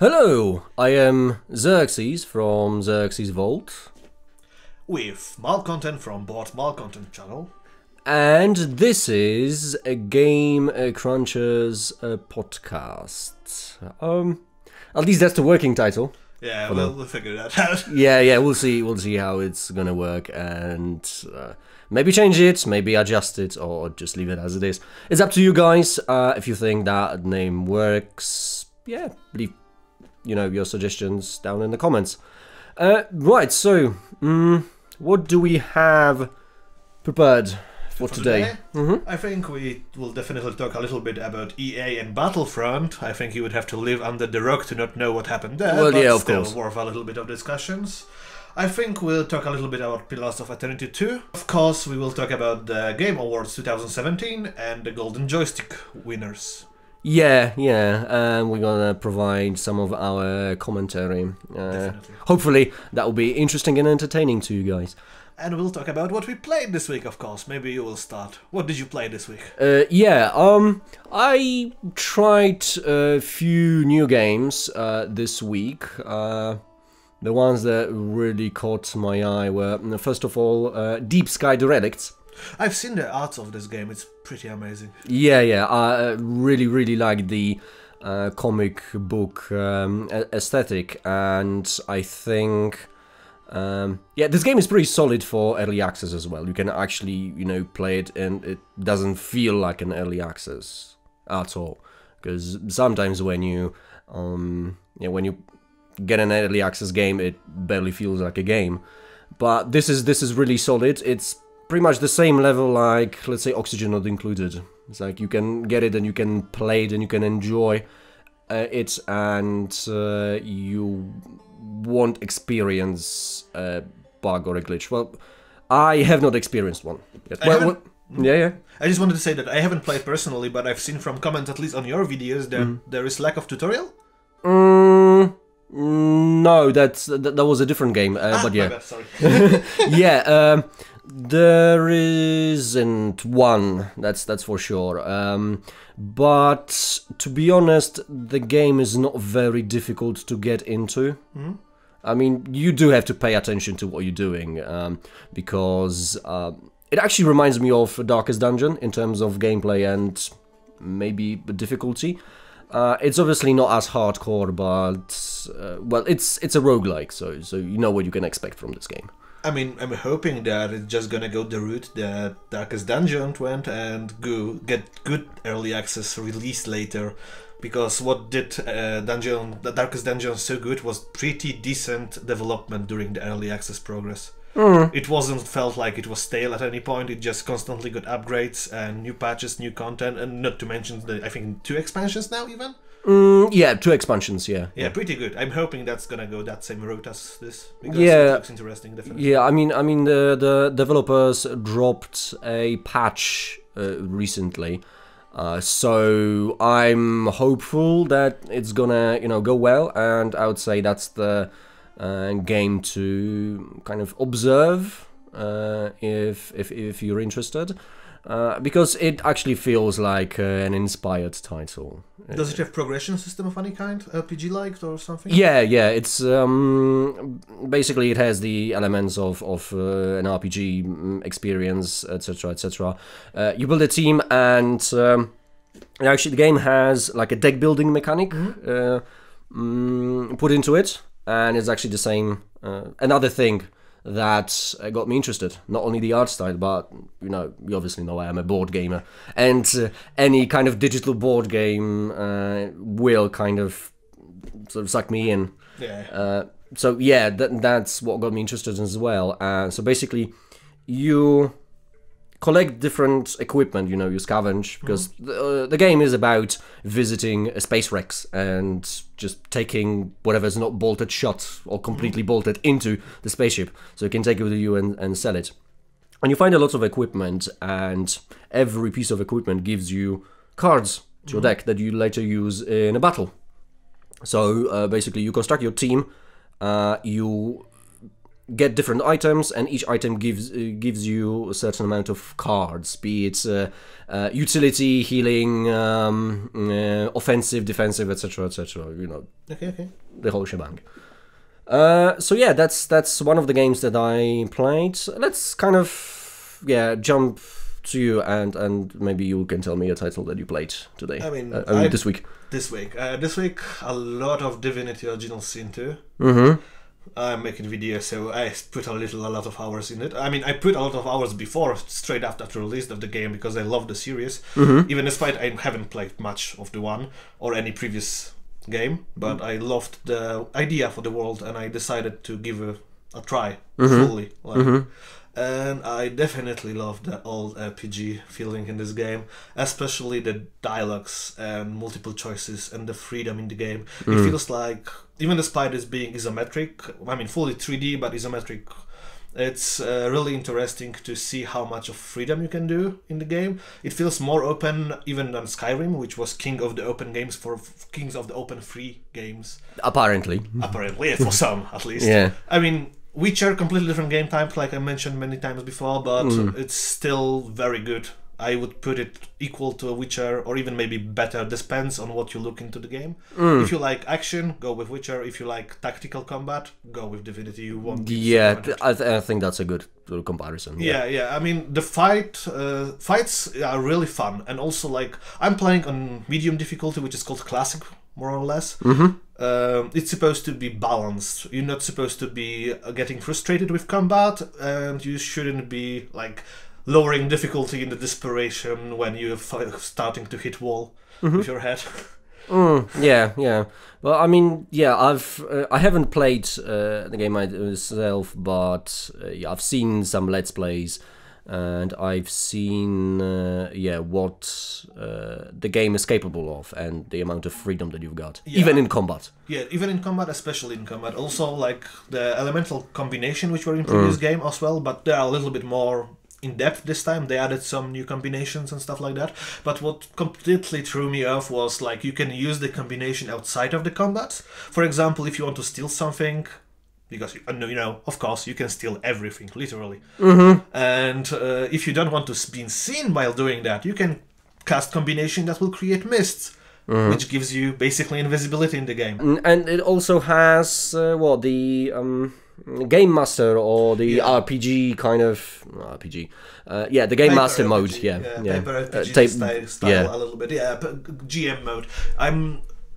Hello, I am Xerxes from Xerxes Vault. With Malcontent from Bot Malcontent channel. And this is a GameCrunchers podcast. At least that's the working title. Yeah, we'll figure that out. Yeah, we'll see how it's gonna work, and maybe change it, maybe adjust it, or just leave it as it is. It's up to you guys. If you think that name works, yeah, leave your suggestions down in the comments. Right, so what do we have prepared for today? I think we will definitely talk a little bit about EA and Battlefront. I think you would have to live under the rock to not know what happened there, Well, but yeah, of still course. worth a little bit of discussions. I think we'll talk a little bit about Pillars of Eternity 2. Of course, we will talk about the Game Awards 2017 and the Golden Joystick winners. Yeah, and we're gonna provide some of our commentary. Definitely. Hopefully that will be interesting and entertaining to you guys. And we'll talk about what we played this week, of course. Maybe you will start. What did you play this week? I tried a few new games this week. The ones that really caught my eye were, first of all, Deep Sky the Relicts. I've seen the art of this game. It's pretty amazing. Yeah, I really like the comic book aesthetic, and I think this game is pretty solid for early access as well. You can actually play it, and it doesn't feel like an early access at all. Because sometimes when you get an early access game, it barely feels like a game. But this is really solid. It's pretty much the same level like, let's say, Oxygen Not Included. It's like you can get it and you can play it and you can enjoy it, and you won't experience a bug or a glitch. Well, I have not experienced one yet. Yeah. I just wanted to say that I haven't played personally, but I've seen from comments, at least on your videos, that there is lack of tutorial. No, that was a different game. But yeah, my bad, sorry. yeah. There isn't one, that's for sure. But to be honest, the game is not very difficult to get into. I mean, you do have to pay attention to what you're doing, because it actually reminds me of Darkest Dungeon in terms of gameplay and maybe difficulty. It's obviously not as hardcore, but well, it's a roguelike, so you know what you can expect from this game. I mean, I'm hoping that it's just gonna go the route that Darkest Dungeon went and get good early access released later, because what did the Darkest Dungeon so good was pretty decent development during the early access progress. It wasn't felt like it was stale at any point. It just constantly got upgrades and new patches, new content, and not to mention I think 2 expansions now even. Yeah, 2 expansions. Yeah, pretty good. I'm hoping that's gonna go that same route as this, because Yeah. it looks interesting, definitely. Yeah, I mean, the developers dropped a patch recently, so I'm hopeful that it's gonna go well, and I would say that's the game to kind of observe if you're interested, because it actually feels like an inspired title. Does it have progression system of any kind, RPG-like or something? Yeah, it's basically it has the elements of an RPG experience, etc., etc. You build a team, and actually the game has like a deck building mechanic put into it, and it's actually the same. Another thing that got me interested, not only the art style, but you obviously know I am a board gamer, and any kind of digital board game will kind of sort of suck me in. Yeah. So yeah, that's what got me interested as well. So basically, you collect different equipment, you scavenge, because the game is about visiting a space wrecks and just taking whatever's not bolted shut or completely bolted into the spaceship, so you can take it with you and sell it. And you find a lot of equipment, and every piece of equipment gives you cards to your deck that you later use in a battle. So basically you construct your team, you get different items, and each item gives you a certain amount of cards, be it utility, healing, offensive, defensive, etc., etc. You know, Okay. the whole shebang. So yeah, that's one of the games that I played. Let's kind of jump to you, and maybe you can tell me a title that you played today. I mean, this week. This week, a lot of Divinity Original Sin 2. Mm-hmm. I'm making videos, so I put a lot of hours in it. I mean, I put a lot of hours before, straight after the release of the game, because I love the series. Mm-hmm. Even despite I haven't played much of the one or any previous game, but I loved the idea for the world, and I decided to give a try fully. And I definitely love the old RPG feeling in this game, especially the dialogues and multiple choices and the freedom in the game. It feels like, even despite this being isometric, I mean fully 3D but isometric, it's really interesting to see how much of freedom you can do in the game. It feels more open even than Skyrim, which was king of the open games for kings of the open free games. Apparently, for some at least. Yeah. I mean, Witcher, completely different game type, like I mentioned many times before, but it's still very good. I would put it equal to a Witcher, or even maybe better, depends on what you look into the game. If you like action, go with Witcher. If you like tactical combat, go with Divinity. You won't. I think that's a good comparison. Yeah. I mean, the fights are really fun, and also like I'm playing on medium difficulty, which is called classic, more or less. It's supposed to be balanced. You're not supposed to be getting frustrated with combat, and you shouldn't be like lowering difficulty in the desperation when you're starting to hit wall with your head. Yeah. Well, I mean, I haven't played the game myself, but I've seen some Let's Plays, and I've seen what the game is capable of, and the amount of freedom that you've got, even in combat. Yeah, even in combat, especially in combat. Also, like the elemental combination, which were in previous game as well, but they are a little bit more in depth this time. They added some new combinations and stuff like that. But what completely threw me off was like you can use the combination outside of the combat. For example, if you want to steal something, because you know, of course, you can steal everything, literally. And if you don't want to be seen while doing that, you can cast combination that will create mists, which gives you basically invisibility in the game. And it also has the Game Master, or the RPG kind of RPG. The Game Master RPG, mode. Paper RPG style a little bit. GM mode.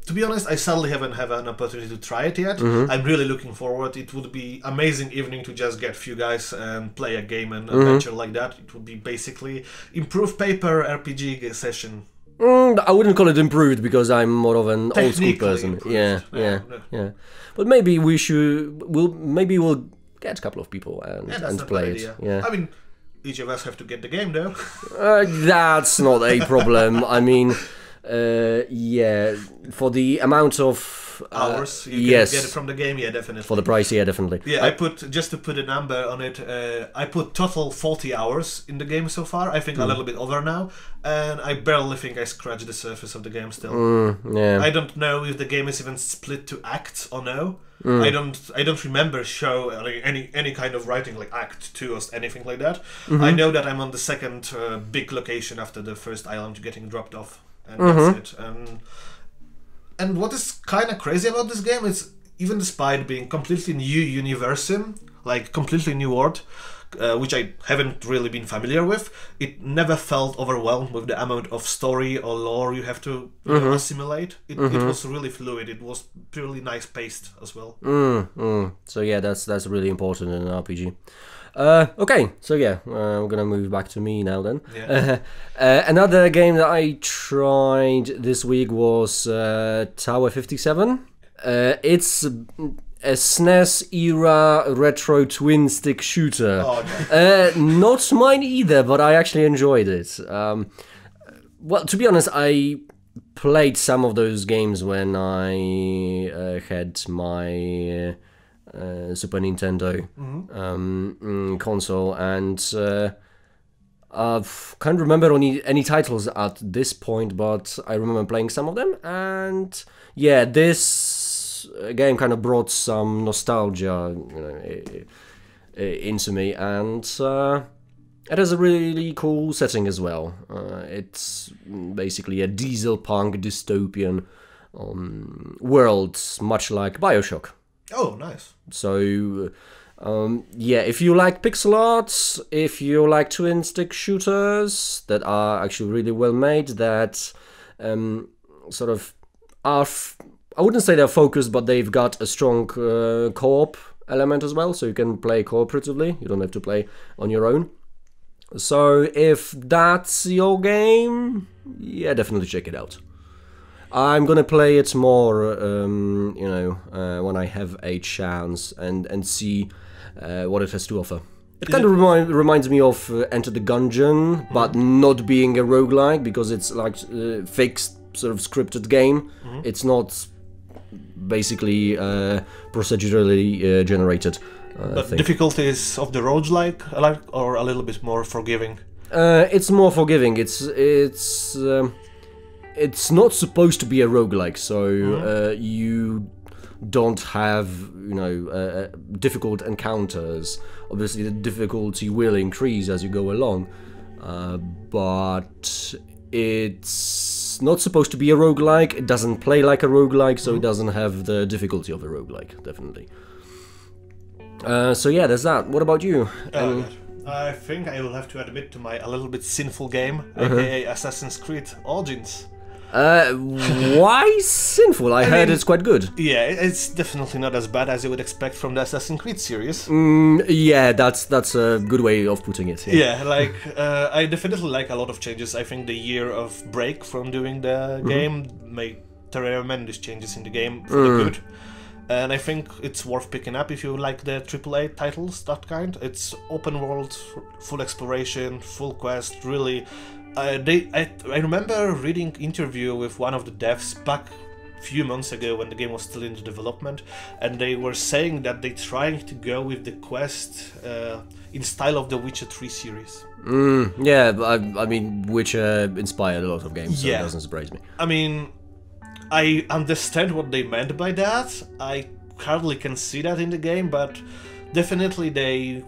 To be honest, I sadly haven't had an opportunity to try it yet. I'm really looking forward. It would be amazing evening to just get a few guys and play a game and adventure like that. It would be basically improved paper RPG session. I wouldn't call it improved, because I'm more of an old school person. Improved. Yeah. But maybe we'll get a couple of people and play it. Yeah. I mean, each of us have to get the game though. That's not a problem. I mean, for the amount of hours you can get it from the game, definitely. For the price, definitely. I put, just to put a number on it, I put total 40 hours in the game so far. I think a little bit over now, and I barely think I scratched the surface of the game still. I don't know if the game is even split to acts or no. I don't remember any kind of writing like Act 2 or anything like that. I know that I'm on the second big location after the first island getting dropped off, and that's it. And what is kind of crazy about this game is, even despite being completely new universum, like completely new world, which I haven't really been familiar with, it never felt overwhelmed with the amount of story or lore you have to assimilate. It was really fluid. It was purely nice paced as well. So yeah, that's really important in an RPG. Okay, so we're gonna move back to me now then. Another game that I tried this week was Tower 57. It's a SNES era retro twin stick shooter. Not mine either, but I actually enjoyed it. Well, to be honest, I played some of those games when I had my Super Nintendo console, and I can't remember any titles at this point, but I remember playing some of them, and this game kind of brought some nostalgia. into me, and it has a really cool setting as well. It's basically a diesel punk dystopian world, much like BioShock. Oh, nice. So, yeah, if you like pixel art, if you like twin-stick shooters that are actually really well made, that sort of are, I wouldn't say they're focused, but they've got a strong co-op element as well, so you can play cooperatively, you don't have to play on your own. So if that's your game, yeah, definitely check it out. I'm gonna play it more, you know, when I have a chance and see what it has to offer. It kind of reminds me of Enter the Gungeon, but not being a roguelike, because it's like a fixed sort of scripted game. It's not basically procedurally generated. But difficulties of the roguelike or a little bit more forgiving? It's more forgiving. It's not supposed to be a roguelike, so you don't have, you know, difficult encounters. Obviously, the difficulty will increase as you go along, but it's not supposed to be a roguelike. It doesn't play like a roguelike, so it doesn't have the difficulty of a roguelike, definitely. So yeah, there's that. What about you? I think I will have to admit to my a little bit sinful game, aka Assassin's Creed Origins. Why sinful? I heard mean, it's quite good. Yeah, it's definitely not as bad as you would expect from the Assassin's Creed series. Yeah, that's a good way of putting it. Yeah, like, I definitely like a lot of changes. I think the year of break from doing the game made tremendous changes in the game for the good. And I think it's worth picking up if you like the AAA titles, that kind. It's open world, full exploration, full quest, really. I remember reading an interview with one of the devs back a few months ago when the game was still in development, and they were saying that they're trying to go with the quest in style of the Witcher 3 series. Yeah, I mean, Witcher inspired a lot of games, so it doesn't surprise me. I mean, I understand what they meant by that. I hardly can see that in the game, but definitely they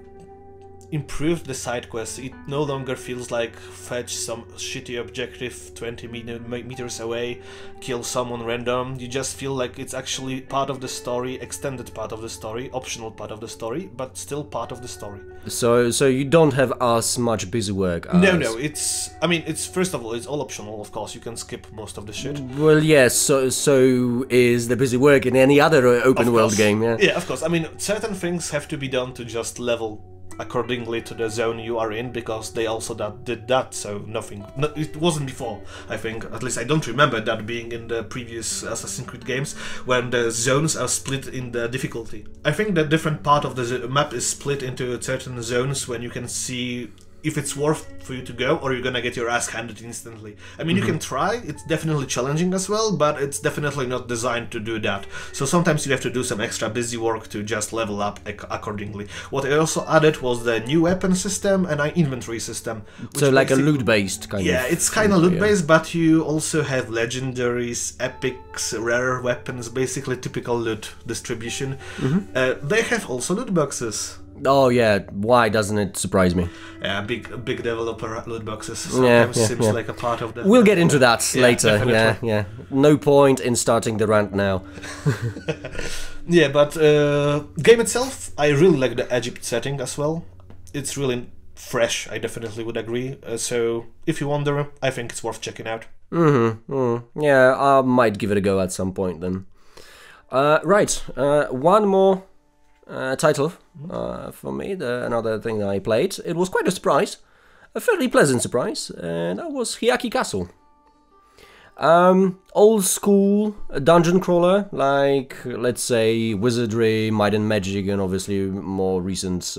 improved the side quests. It no longer feels like fetch some shitty objective 20 meters away, kill someone random. You just feel like it's actually part of the story, extended part of the story, optional part of the story, but still part of the story. So you don't have as much busy work as... No, it's... I mean, it's, first of all, it's all optional, of course. You can skip most of the shit. Well, yes, so is the busy work in any other open world game, yeah? Yeah, of course. I mean, certain things have to be done to just level accordingly to the zone you are in, because they also did that, so nothing... it wasn't before, I think. At least I don't remember that being in the previous Assassin's Creed games, when the zones are split in the difficulty. I think that different part of the map is split into certain zones when you can see if it's worth for you to go, or you're gonna get your ass handed instantly. I mean, you can try, it's definitely challenging as well, but it's definitely not designed to do that. So sometimes you have to do some extra busy work to just level up accordingly. What I also added was the new weapon system and an inventory system. So like a loot-based kind of... Yeah, it's kind of loot-based, but you also have legendaries, epics, rare weapons, basically typical loot distribution. They have also loot boxes. Oh yeah, why doesn't it surprise me? Yeah, big developer loot boxes sometimes seems like a part of the... We'll get into that later, definitely. yeah. No point in starting the rant now. Yeah, but game itself, I really like the Egypt setting as well. It's really fresh, I definitely would agree. So if you wonder, I think it's worth checking out. Yeah, I might give it a go at some point then. Right, one more title for me, another thing that I played. It was quite a surprise, a fairly pleasant surprise, and that was Hyaki Castle. Old school dungeon crawler, like, let's say, Wizardry, Might and Magic, and obviously more recent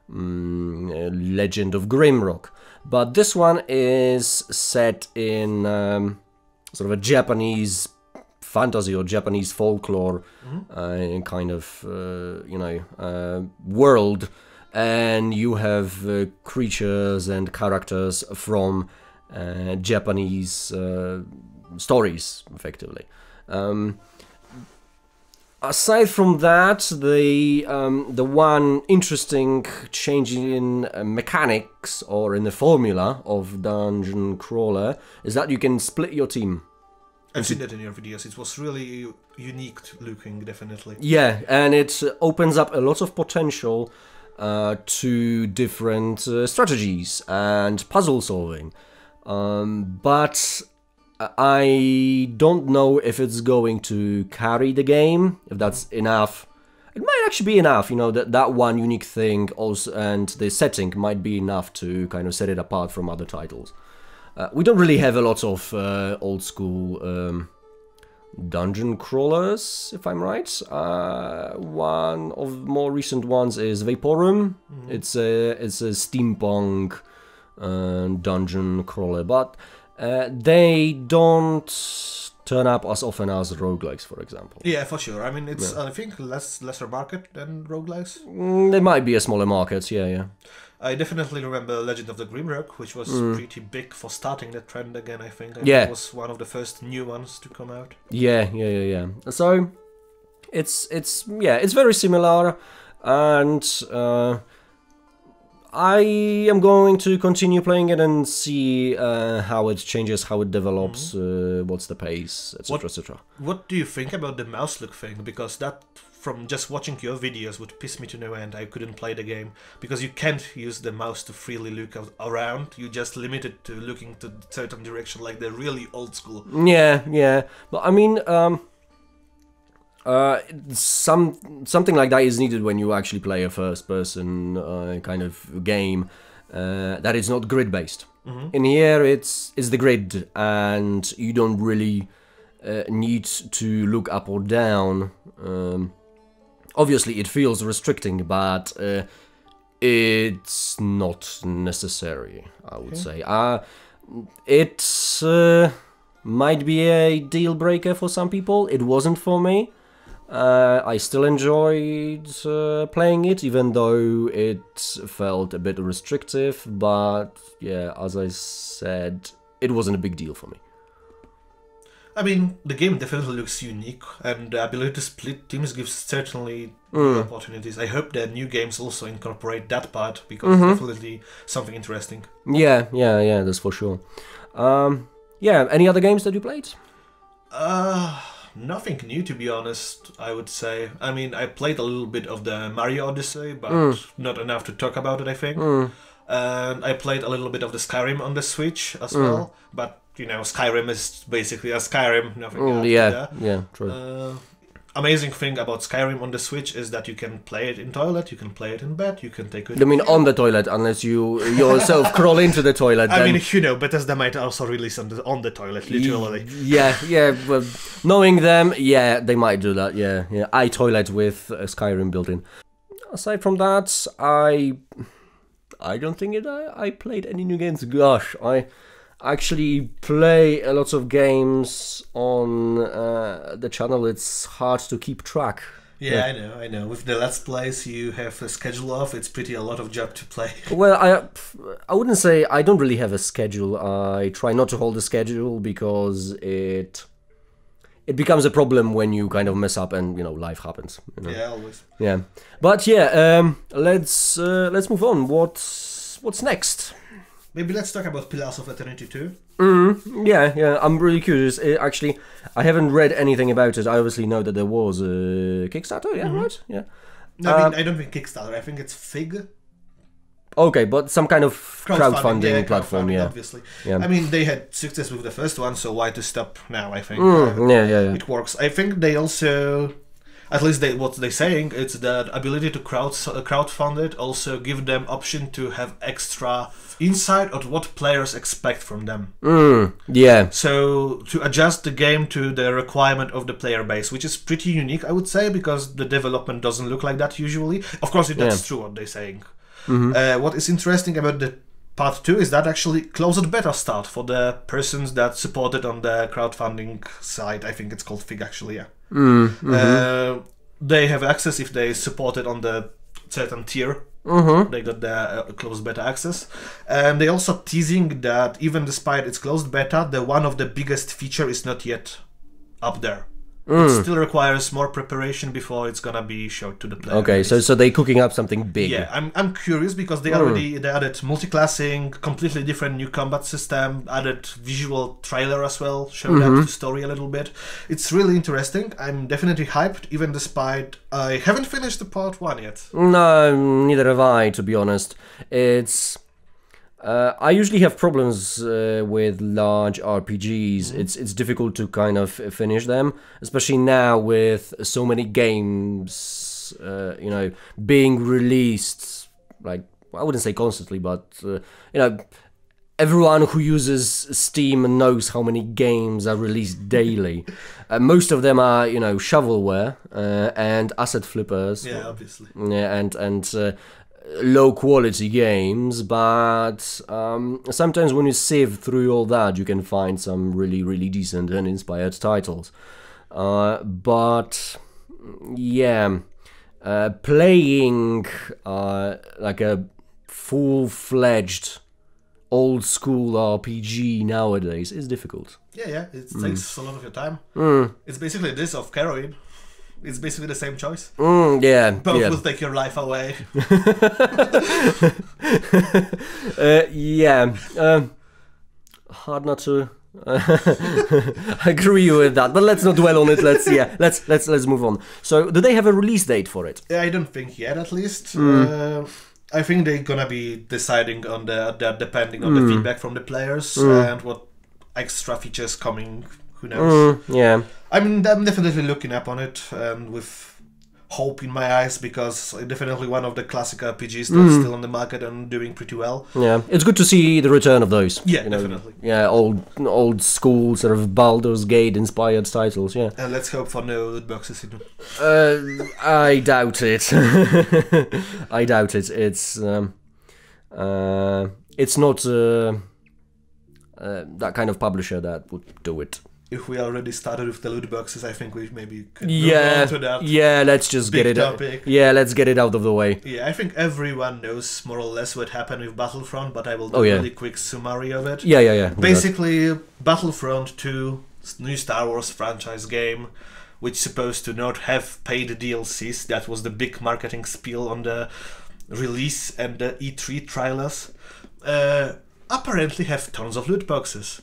Legend of Grimrock. But this one is set in sort of a Japanese fantasy or Japanese folklore kind of, world, and you have creatures and characters from Japanese stories, effectively. Aside from that, the one interesting change in mechanics or in the formula of Dungeon Crawler is that you can split your team. I've seen that in your videos. It was really unique looking, definitely. Yeah, and it opens up a lot of potential to different strategies and puzzle solving. But I don't know if it's going to carry the game, if that's enough. It might actually be enough, you know, that one unique thing also, and the setting might be enough to kind of set it apart from other titles. We don't really have a lot of old school dungeon crawlers, if I'm right. One of more recent ones is Vaporum. It's a steampunk dungeon crawler, but they don't turn up as often as roguelikes, for example. Yeah, for sure. I mean, it's I think lesser market than roguelikes. There might be a smaller market, yeah. I definitely remember Legend of the Grimrock, which was pretty big for starting that trend again, I think. Yeah. It was one of the first new ones to come out. Yeah. So it's very similar, and I am going to continue playing it and see how it changes, how it develops, what's the pace, etc, etc. What do you think about the mouse look thing? Because that, from just watching your videos, would piss me to no end. I couldn't play the game because you can't use the mouse to freely look around. You just limited to looking to certain direction, like the really old school. Yeah. But I mean, something like that is needed when you actually play a first-person kind of game that is not grid-based. In here, it's the grid, and you don't really need to look up or down. Obviously, it feels restricting, but it's not necessary, I would say. It might be a deal breaker for some people. It wasn't for me. I still enjoyed playing it, even though it felt a bit restrictive. But yeah, as I said, it wasn't a big deal for me. I mean, the game definitely looks unique, and the ability to split teams gives certainly new opportunities. I hope that new games also incorporate that part, because it's definitely something interesting. Yeah, that's for sure. Yeah, any other games that you played? Nothing new, to be honest, I would say. I mean, I played a little bit of the Mario Odyssey, but not enough to talk about it, I think. And I played a little bit of the Skyrim on the Switch as well, but you know, Skyrim is basically a Skyrim, nothing else. Yeah, true. Amazing thing about Skyrim on the Switch is that you can play it in toilet, you can play it in bed, you can take it... I mean, on the toilet, unless you yourself crawl into the toilet. I mean, you know, Bethesda might also release on the toilet, literally. Yeah, well, knowing them, yeah, they might do that, yeah. I toilet with Skyrim built in. Aside from that, I don't think I played any new games. Gosh, I actually play a lot of games on the channel. It's hard to keep track. Yeah, I know. With the Let's Plays, you have a schedule off. It's pretty a lot of job to play. Well, I wouldn't say I don't really have a schedule. I try not to hold a schedule because it becomes a problem when you kind of mess up and, you know, life happens. You know? Yeah, always. Yeah, but yeah, let's move on. What's next? Maybe let's talk about Pillars of Eternity 2. Yeah, I'm really curious. Actually, I haven't read anything about it. I obviously know that there was a Kickstarter, right? Yeah. No, I mean, I don't think Kickstarter. I think it's Fig. Okay, but some kind of crowdfunding platform, yeah. Obviously. Yeah. I mean, they had success with the first one, so why to stop now, I think. Yeah. It works. I think they also... At least what they're saying, it's that ability to crowdfund it also give them option to have extra insight on what players expect from them. Yeah. So to adjust the game to the requirement of the player base, which is pretty unique, I would say, because the development doesn't look like that usually. Of course, that's true what they're saying. What is interesting about the Part 2 is that actually closed beta start for the persons that supported on the crowdfunding side. I think it's called Fig, actually, yeah. They have access if they supported on the certain tier. They got the closed beta access. And they also teasing that even despite its closed beta, one of the biggest feature is not yet up there. It still requires more preparation before it's gonna be showed to the player. Okay, so they're cooking up something big. Yeah, I'm curious because they added multi-classing, completely different new combat system, added visual trailer as well, showed up the story a little bit. It's really interesting. I'm definitely hyped, even despite I haven't finished the part 1 yet. No, neither have I, to be honest. It's... I usually have problems with large RPGs. It's difficult to kind of finish them, especially now with so many games, you know, being released. Like, I wouldn't say constantly, but you know, everyone who uses Steam knows how many games are released daily. Most of them are, you know, shovelware and asset flippers. Yeah, obviously. Yeah, and low quality games, but sometimes when you sieve through all that, you can find some really decent and inspired titles. But yeah, playing like a full-fledged old school RPG nowadays is difficult. Yeah, it takes a lot of your time. It's basically this of Heroin. It's basically the same choice. Yeah. Both will take your life away. Yeah. Hard not to agree with that, but let's not dwell on it. Let's move on. So, do they have a release date for it? Yeah, I don't think yet, at least. I think they're gonna be deciding on that depending on the feedback from the players and what extra features coming. Who knows? Yeah. I'm definitely looking up on it with hope in my eyes, because definitely one of the classic RPGs that's still on the market and doing pretty well. Yeah, it's good to see the return of those. Yeah, you know, definitely. Yeah, old school sort of Baldur's Gate inspired titles. Yeah. And let's hope for no loot boxes. I doubt it. I doubt it. It's not that kind of publisher that would do it. If we already started with the loot boxes, I think we maybe could move on to that. Yeah, let's just get it out. Yeah, let's get it out of the way. Yeah, I think everyone knows more or less what happened with Battlefront, but I will do a really quick summary of it. Yeah. Basically, Battlefront 2, new Star Wars franchise game, which is supposed to not have paid DLCs. That was the big marketing spiel on the release and the E3 trailers. Apparently have tons of loot boxes.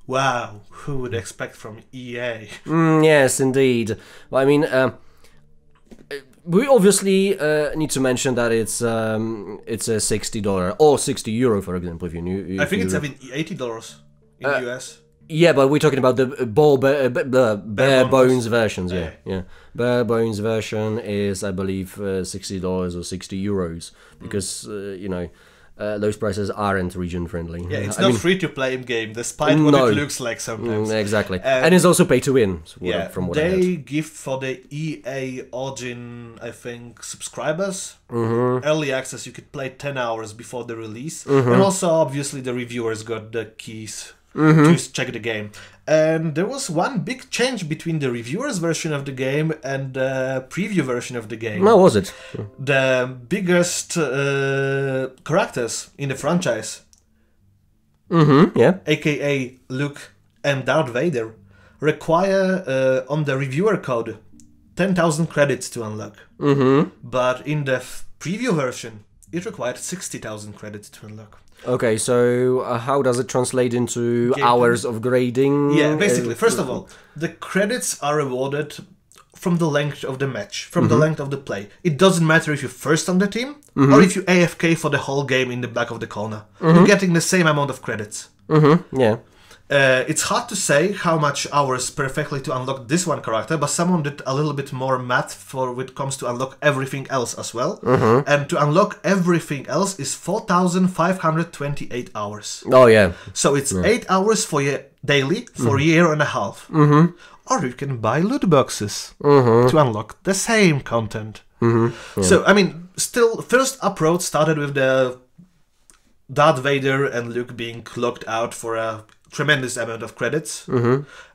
Wow, who would expect from EA? Yes, indeed. Well, I mean, we obviously need to mention that it's a $60 or €60, for example. If you knew, I think it's $80 in the US. Yeah, but we're talking about the bare bones versions. Yeah. Bare bones version is, I believe, $60 or €60 because you know. Those prices aren't region friendly. Yeah, it's not free to play in game, despite what it looks like sometimes. Exactly, and it's also pay to win. From what they give for the EA Origin, I think, subscribers early access. You could play 10 hours before the release, and also obviously the reviewers got the keys to check the game. And there was one big change between the reviewers version of the game and the preview version of the game. What was it? The biggest characters in the franchise, aka Luke and Darth Vader, require on the reviewer code 10,000 credits to unlock. But in the preview version, it required 60,000 credits to unlock. Okay, so how does it translate into hours of grading? Yeah, basically, first of all, the credits are rewarded from the length of the match, from the length of the play. It doesn't matter if you're first on the team or if you AFK for the whole game in the back of the corner. You're getting the same amount of credits. Yeah. It's hard to say how much hours perfectly to unlock this one character, but someone did a little bit more math for when it comes to unlock everything else as well. And to unlock everything else is 4,528 hours. Oh yeah. So it's 8 hours for you daily for a year and a half. Or you can buy loot boxes to unlock the same content. So I mean, still, first approach started with the Darth Vader and Luke being locked out for a tremendous amount of credits,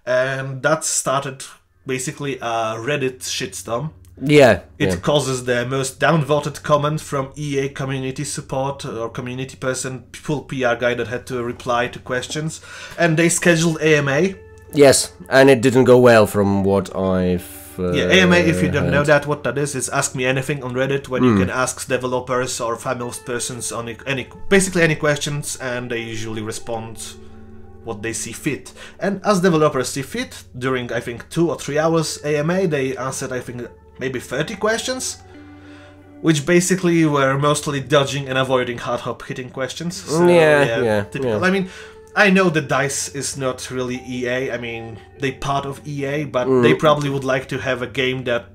and that started basically a Reddit shitstorm. Yeah, it causes the most downvoted comment from EA community support or community person, full PR guy that had to reply to questions, and they scheduled AMA Yes, and it didn't go well from what I've yeah, AMA, if you don't heard. know that, what that is, it's Ask Me Anything on Reddit, when you can ask developers or famous persons on basically any questions, and they usually respond what they see fit. And as developers see fit, during I think 2 or 3 hours AMA, they answered I think maybe 30 questions, which basically were mostly dodging and avoiding hard hop hitting questions. So, yeah. I mean, I know the DICE is not really EA, I mean, they part of EA, but they probably would like to have a game that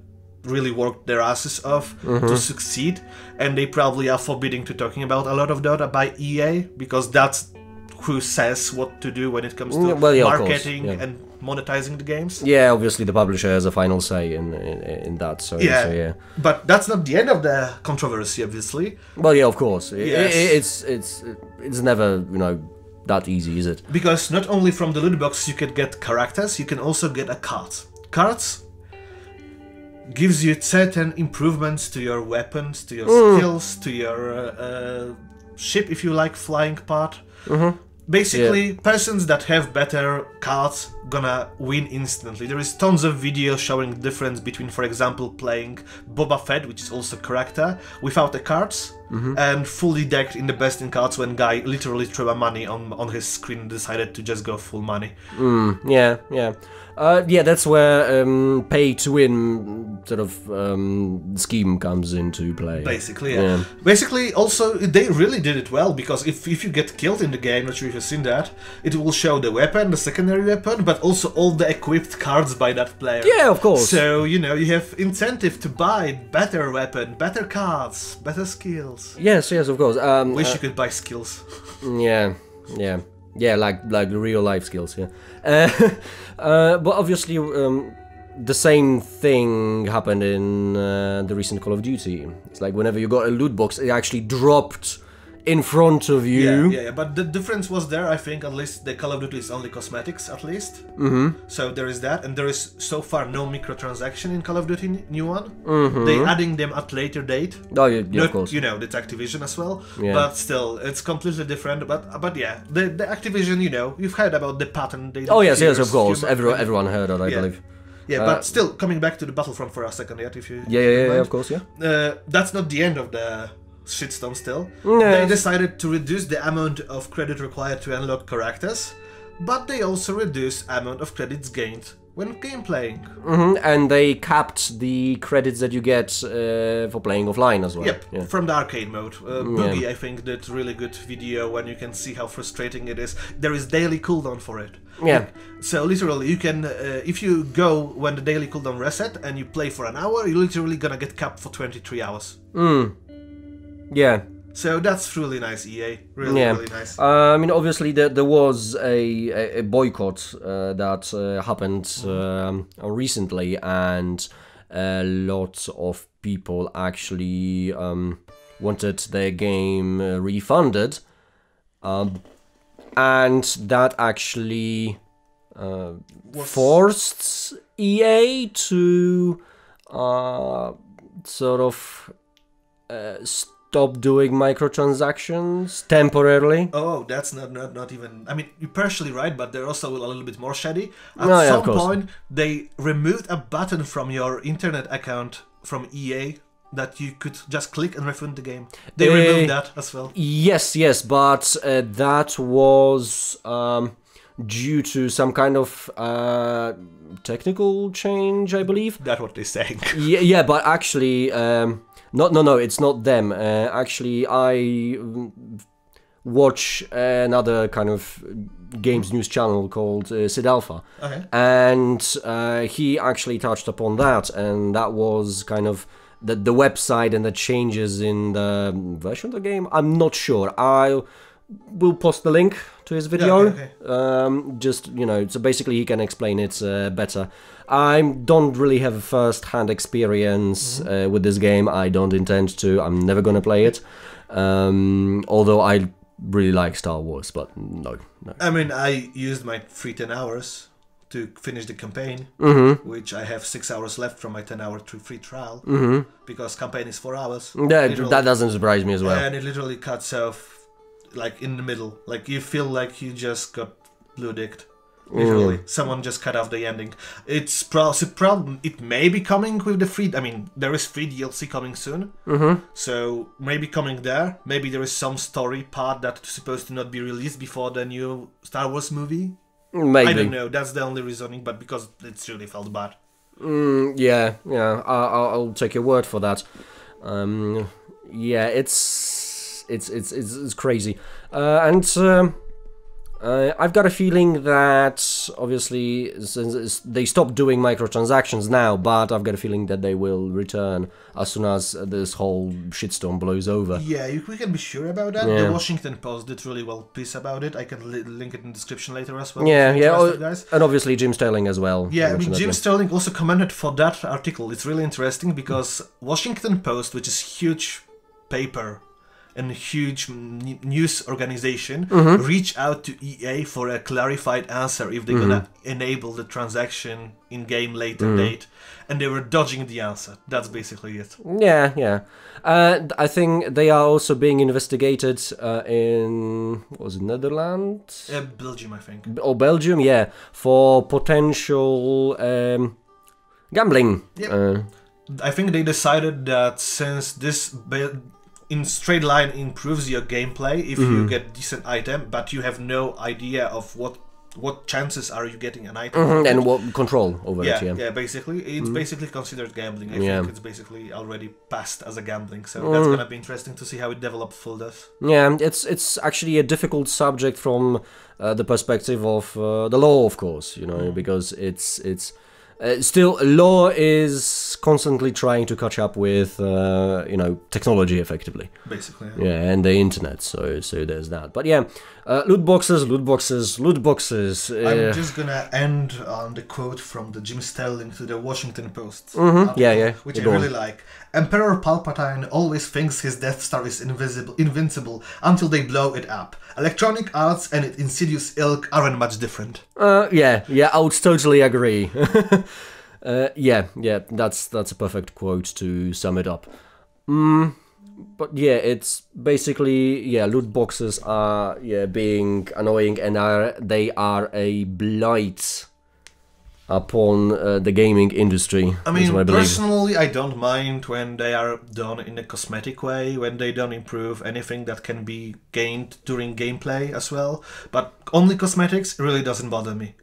really worked their asses off to succeed, and they probably are forbidding to talking about a lot of Dota by EA, because that's who says what to do when it comes to marketing and monetizing the games. Yeah, obviously the publisher has a final say in that, so yeah. But that's not the end of the controversy, obviously. Well, yeah, of course. Yes. It's never, that easy, is it? Because not only from the loot box you can get characters, you can also get a card. Cards gives you certain improvements to your weapons, to your skills, to your ship if you like flying part. Basically, persons that have better cards gonna win instantly. There is tons of videos showing the difference between, for example, playing Boba Fett, which is also character, without the cards, and fully decked in the best in cards when guy literally threw a money on his screen and decided to just go full money. Yeah. That's where pay to win sort of scheme comes into play. Basically, yeah. Basically, also, they really did it well, because if you get killed in the game, not sure if you've seen that, it will show the weapon, the secondary weapon, but also all the equipped cards by that player. Yeah, of course. So, you have incentive to buy better weapon, better cards, better skills. Yes, of course. Wish you could buy skills. Yeah, like real life skills. Yeah, but obviously, the same thing happened in the recent Call of Duty. It's like whenever you got a loot box, it actually dropped in front of you. Yeah, but the difference was there, I think, at least the Call of Duty is only cosmetics, at least. So there is that, and there is so far no microtransaction in Call of Duty new one. They adding them at later date. Oh, yeah, of course. It's Activision as well, Yeah. but still, it's completely different. But yeah, the Activision, you've heard about the pattern. They Oh yes, of course. Everyone heard it, I believe. Yeah, but still, coming back to the Battlefront for a second yet, if you... Yeah, of course, yeah. That's not the end of the shitstorm still. They decided to reduce the amount of credit required to unlock characters, but they also reduced amount of credits gained when gameplaying. And they capped the credits that you get for playing offline as well. Yep, from the arcade mode. Boogie, I think, did really good video when you can see how frustrating it is. There is daily cooldown for it. Yeah. So literally, you can, if you go when the daily cooldown reset and you play for an hour, you're literally gonna get capped for 23 hours. Yeah. So that's really nice, EA. Really nice. I mean, obviously, there was a boycott that happened recently, and a lot of people actually wanted their game refunded, and that actually forced EA to sort of stop doing microtransactions temporarily. Oh, that's not even... I mean, you're partially right, but they're also a little bit more shady. At some point, they removed a button from your internet account from EA that you could just click and refund the game. They removed that as well. Yes, but that was due to some kind of technical change, I believe. That's what they're saying. Yeah, but actually... No, it's not them. Actually, I watch another kind of games news channel called Sid Alpha. Okay. And he actually touched upon that, and that was kind of the website and the changes in the version of the game. I'm not sure. I will post the link to his video. Yeah, okay. Just, so basically he can explain it better. I don't really have a first-hand experience with this game. I don't intend to. I'm never gonna play it. Although I really like Star Wars, but no. I mean, I used my free 10 hours to finish the campaign, which I have 6 hours left from my 10-hour free trial, because campaign is 4 hours. Yeah, that doesn't surprise me as well. And it literally cuts off, like, in the middle. Like, you feel like you just got blue-dicked. Usually, someone just cut off the ending. It's problem. It may be coming with the free. I mean, there is free DLC coming soon, so maybe coming there. Maybe there is some story part that's supposed to not be released before the new Star Wars movie. Maybe. I don't know. That's the only reasoning, but because it's really felt bad. Yeah. I'll take your word for that. Yeah, it's crazy, and. I've got a feeling that, obviously, since they stopped doing microtransactions now, but I've got a feeling that they will return as soon as this whole shitstorm blows over. Yeah, we can be sure about that. Yeah. The Washington Post did really well piece about it. I can link it in the description later as well. Yeah, guys. And obviously Jim Sterling as well. Yeah, I mean, Jim Sterling also commented for that article. It's really interesting because Washington Post, which is huge paper and huge news organization, reach out to EA for a clarified answer if they're gonna enable the transaction in-game later date, and they were dodging the answer. That's basically it. Yeah. I think they are also being investigated in, what was it, Netherlands? Belgium, I think. Or Belgium, yeah, for potential gambling. Yep. I think they decided that since this in straight line improves your gameplay if you get decent item, but you have no idea of what chances are you getting an item and what control over it. Yeah, basically it's basically considered gambling. I think it's basically already passed as a gambling, so that's gonna be interesting to see how it develops further. Yeah, it's actually a difficult subject from the perspective of the law, of course, you know, because it's still, law is constantly trying to catch up with, you know, technology, effectively. Basically. Yeah, and the internet. So there's that. But yeah, loot boxes. I'm just gonna end on the quote from the Jim Sterling to the Washington Post. Yeah. Which I really like. Emperor Palpatine always thinks his Death Star is invincible until they blow it up. Electronic Arts and its insidious ilk aren't much different. Yeah, I would totally agree. Yeah, that's a perfect quote to sum it up. But yeah, it's basically, loot boxes are being annoying, and they are a blight upon the gaming industry. I mean, personally, I don't mind when they are done in a cosmetic way, when they don't improve anything that can be gained during gameplay as well. But only cosmetics really doesn't bother me.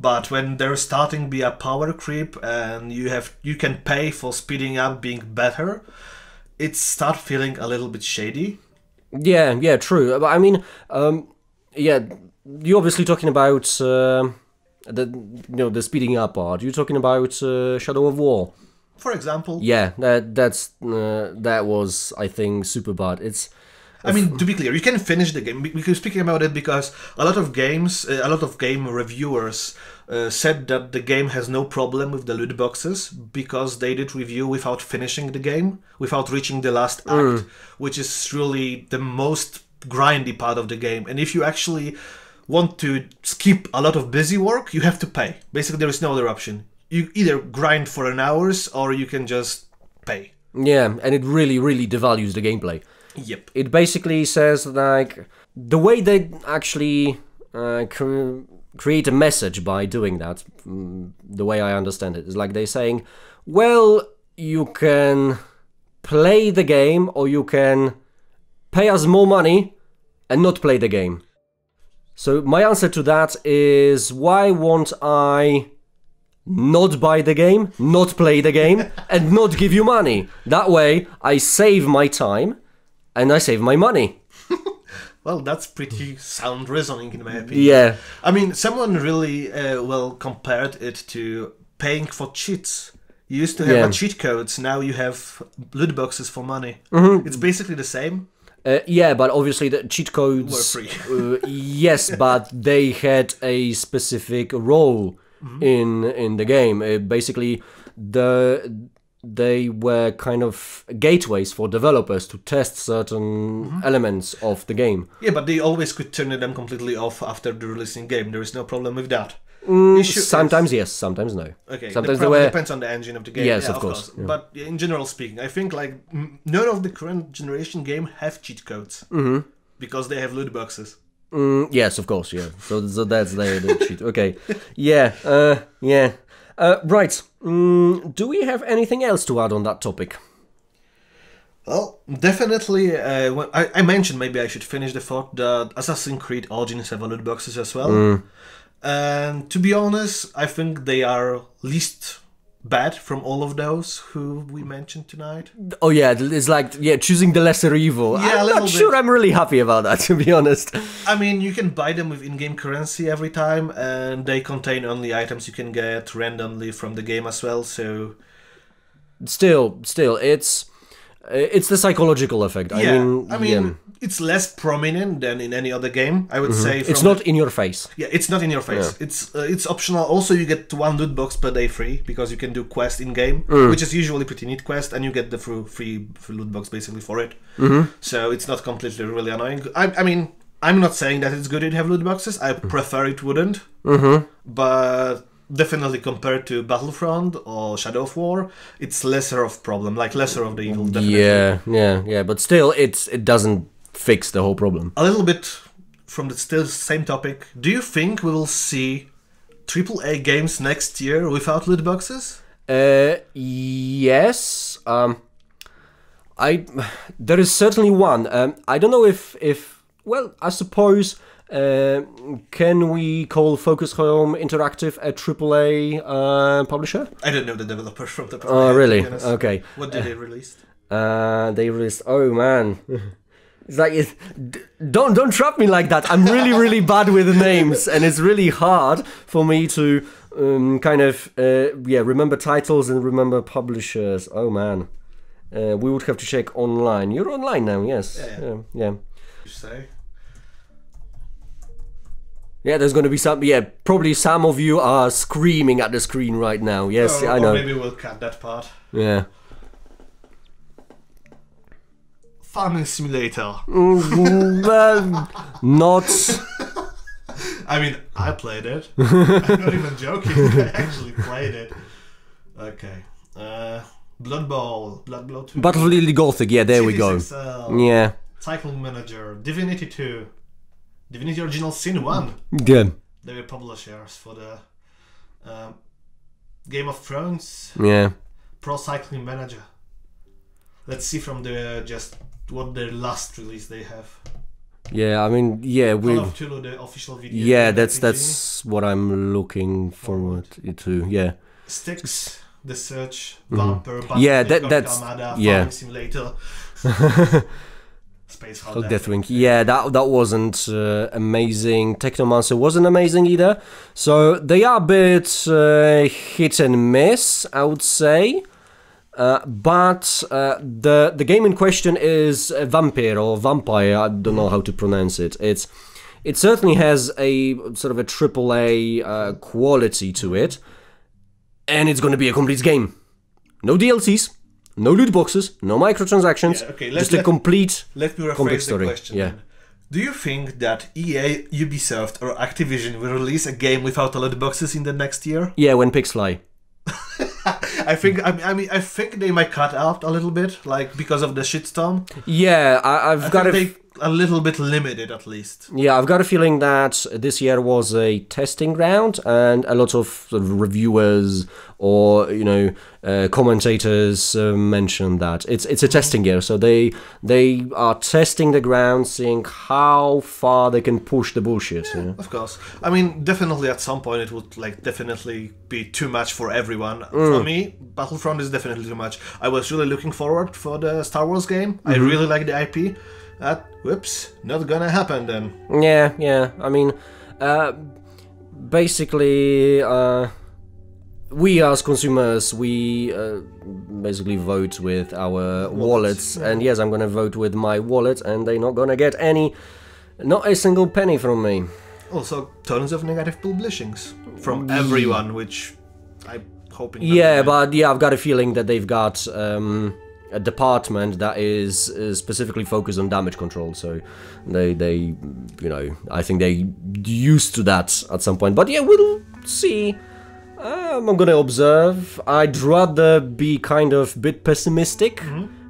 But when they're starting to be a power creep and you can pay for speeding up being better, it starts feeling a little bit shady. Yeah, true. But I mean, you're obviously talking about the speeding up part. You're talking about Shadow of War, for example. Yeah, that was, I think, super bad. I mean, to be clear, you can finish the game. Because speaking about it, because a lot of game reviewers said that the game has no problem with the loot boxes because they did review without finishing the game, without reaching the last act, which is really the most grindy part of the game. And if you actually want to skip a lot of busy work, you have to pay. Basically, there is no other option. You either grind for an hours or you can just pay. Yeah, and it really, really devalues the gameplay. Yep. It basically says, like, the way they actually create a message by doing that, the way I understand it, is like they're saying, well, you can play the game or you can pay us more money and not play the game. So my answer to that is, why won't I not buy the game, not play the game, and not give you money? That way I save my time and I save my money. Well, that's pretty sound reasoning in my opinion. Yeah. I mean, someone really compared it to paying for cheats. You used to have cheat codes, now you have loot boxes for money. It's basically the same. Yeah, but obviously the cheat codes were free. Yes, but they had a specific role in the game. Basically, they were kind of gateways for developers to test certain elements of the game. Yeah, but they always could turn them completely off after the releasing game. There is no problem with that. Sometimes yes, sometimes no. Okay, sometimes it depends on the engine of the game. Yes, of course. Yeah. But in general speaking, I think like none of the current generation game have cheat codes because they have loot boxes. Yes, of course, yeah. So that's the cheat. Okay, yeah, yeah. Right. Do we have anything else to add on that topic? Well, definitely. I mentioned maybe I should finish the thought that Assassin's Creed Origins have loot boxes as well. And to be honest, I think they are least bad from all of those who we mentioned tonight. Oh yeah, it's like choosing the lesser evil. Yeah, I'm not sure I'm really happy about that, to be honest. I mean, you can buy them with in-game currency every time, and they contain only items you can get randomly from the game as well. So still, it's the psychological effect. Yeah, I mean, it's less prominent than in any other game, I would say. It's not in your face. Yeah, it's not in your face. Yeah. It's optional. Also, you get 1 loot box per day free, because you can do quest in-game, which is usually pretty neat quest, and you get the free loot box basically for it. So it's not completely really annoying. I mean, I'm not saying that it's good to have loot boxes. I prefer it wouldn't. But definitely compared to Battlefront or Shadow of War, it's lesser of problem, like lesser of the evil, definitely. Yeah, but still, it doesn't fix the whole problem. A little bit from the still same topic, do you think we will see AAA games next year without loot boxes? Yes. There is certainly one. I don't know if well, I suppose... can we call Focus Home Interactive a AAA publisher? I don't know the developers from the. Oh, really? Okay. What did they release? They released. Oh man, it's like don't trap me like that. I'm really bad with names, and it's really hard for me to kind of remember titles and remember publishers. Oh man, we would have to check online. You're online now, yes? Yeah. You say. Yeah, there's going to be some. Yeah, probably some of you are screaming at the screen right now. Yes, I know. Or maybe we'll cut that part. Yeah. Farming Simulator. Not. I mean, I played it. I'm not even joking. I actually played it. Okay. Blood Bowl 2. Battlefield Gothic. Yeah, there we go. Yeah. Cycling Manager. Divinity 2. Divinity Original Sin 1. Good. They were publishers for the Game of Thrones. Yeah. Pro Cycling Manager. Let's see from the what their last release they have. Yeah, I mean, yeah, Call of Cthulhu, the official video. Yeah, that's what I'm looking forward to. Yeah. Styx, The Search, Vampire, yeah, that's Armada, yeah. Farming Simulator. Space Hulk Deathwing. Yeah, that wasn't amazing. Technomancer wasn't amazing either. So they are a bit hit and miss, I would say. But the game in question is Vampire or Vampire. I don't know how to pronounce it. It certainly has a sort of a AAA quality to it, and it's going to be a complete game. No DLCs. No loot boxes, no microtransactions, just a complete Let me rephrase the question. Yeah. Then. Do you think that EA, Ubisoft, or Activision will release a game without loot boxes in the next year? Yeah, when pigs fly. I think they might cut out a little bit, like because of the shitstorm. Yeah, I've got a little bit limited at least. Yeah, I've got a feeling that this year was a testing ground, and a lot of sort of reviewers or commentators mentioned that it's a testing year. So they are testing the ground, seeing how far they can push the bullshit. Yeah, of course. I mean, definitely at some point it would definitely be too much for everyone. For me, Battlefront is definitely too much. I was really looking forward for the Star Wars game. I really like the IP. Whoops, not gonna happen then. Yeah. I mean, basically, we as consumers, we basically vote with our wallets. And yes, I'm gonna vote with my wallet, and they're not gonna get not a single penny from me. Also, tons of negative publishings from everyone, which I'm hoping. Yeah, but I've got a feeling that they've got a department that is specifically focused on damage control, so they I think they used to that at some point. But yeah, we'll see. I'm gonna observe. I'd rather be kind of bit pessimistic,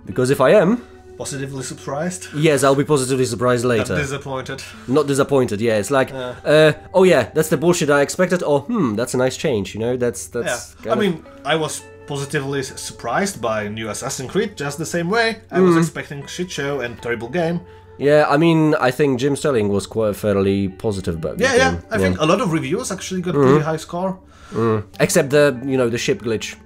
because if I am, Positively surprised? Yes, I'll be positively surprised later. Not disappointed. Not disappointed, yeah. It's like, oh yeah, that's the bullshit I expected, or that's a nice change, you know? That's Yeah. I mean, I was positively surprised by new Assassin's Creed just the same way. I was expecting shit show and terrible game. Yeah, I mean, I think Jim Sterling was quite fairly positive about this game. I think a lot of reviews actually got pretty high score. Except the ship glitch.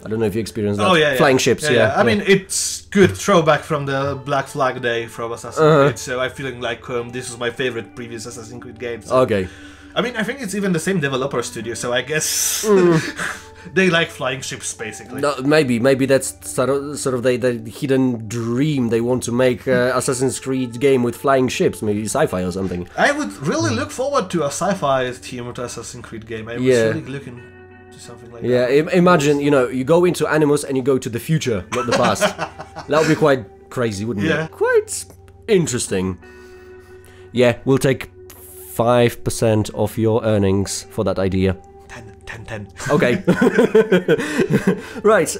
I don't know if you experienced that. Oh yeah, Flying ships, yeah. I mean, it's good throwback from the Black Flag day from Assassin's Creed, so I'm feeling like this was my favorite previous Assassin's Creed game. So. Okay. I mean, I think it's even the same developer studio, so I guess they like flying ships, basically. No, maybe that's sort of the hidden dream they want to make Assassin's Creed game with flying ships, maybe sci-fi or something. I would really look forward to a sci-fi themed Assassin's Creed game. I was really looking to something like that. Yeah, imagine, you go into Animus and you go to the future, not the past. That would be quite crazy, wouldn't it? Quite interesting. Yeah, we'll take 5% of your earnings for that idea. 10. Okay. Right,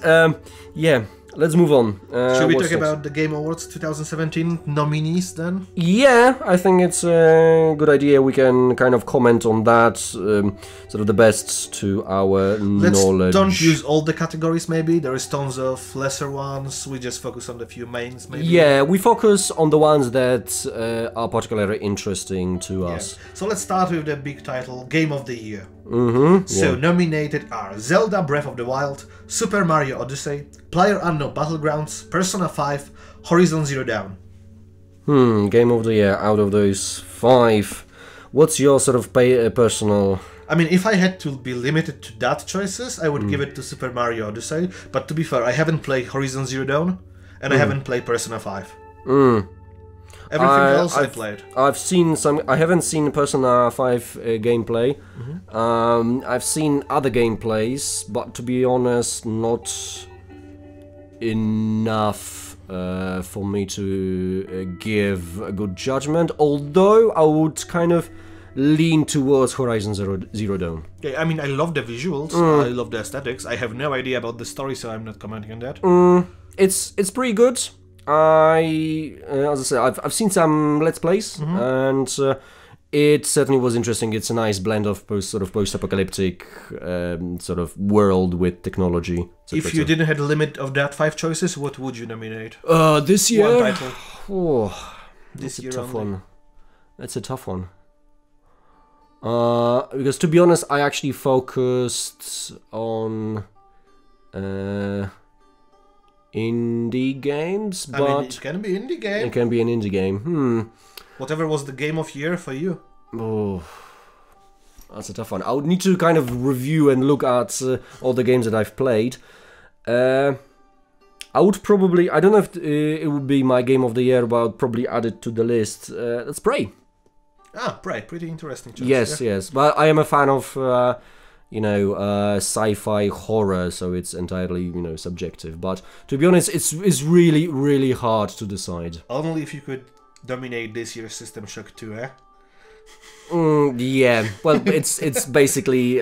yeah, let's move on. Should we talk about the Game Awards 2017 nominees then? Yeah, I think it's a good idea. We can kind of comment on that, sort of the best to our knowledge. Don't use all the categories, maybe. There is tons of lesser ones. We just focus on the few mains, maybe. Yeah, we focus on the ones that are particularly interesting to us. So let's start with the big title, Game of the Year. So nominated are Zelda Breath of the Wild, Super Mario Odyssey, PlayerUnknown's Battlegrounds, Persona 5, Horizon Zero Dawn. Game of the Year out of those 5. What's your sort of personal... I mean, if I had to be limited to that choices, I would give it to Super Mario Odyssey. But to be fair, I haven't played Horizon Zero Dawn, and I haven't played Persona 5. Everything else I played. I've seen some. I haven't seen Persona 5 gameplay. I've seen other gameplays, but to be honest, not enough for me to give a good judgment. Although I would kind of lean towards Horizon Zero Dawn. Yeah, I mean, I love the visuals. I love the aesthetics. I have no idea about the story, so I'm not commenting on that. It's pretty good. As I said, I've seen some Let's Plays, and it certainly was interesting. It's a nice blend of post-apocalyptic sort of world with technology. If you didn't have a limit of that 5 choices, what would you nominate? This year? One title. That's a tough one. That's a tough one. Because to be honest, I actually focused on indie games, but I mean, it can be indie game. It can be an indie game. Whatever was the game of year for you? Oh, that's a tough one. I would need to kind of review and look at all the games that I've played. I would probably, I don't know if it would be my game of the year, but I would probably add it to the list. That's Prey. Prey, pretty interesting choice. Yes. But I am a fan of sci-fi horror, so it's entirely, subjective. But to be honest, it's really, really hard to decide. Only if you could dominate this year's System Shock 2, eh? Yeah. Well, it's basically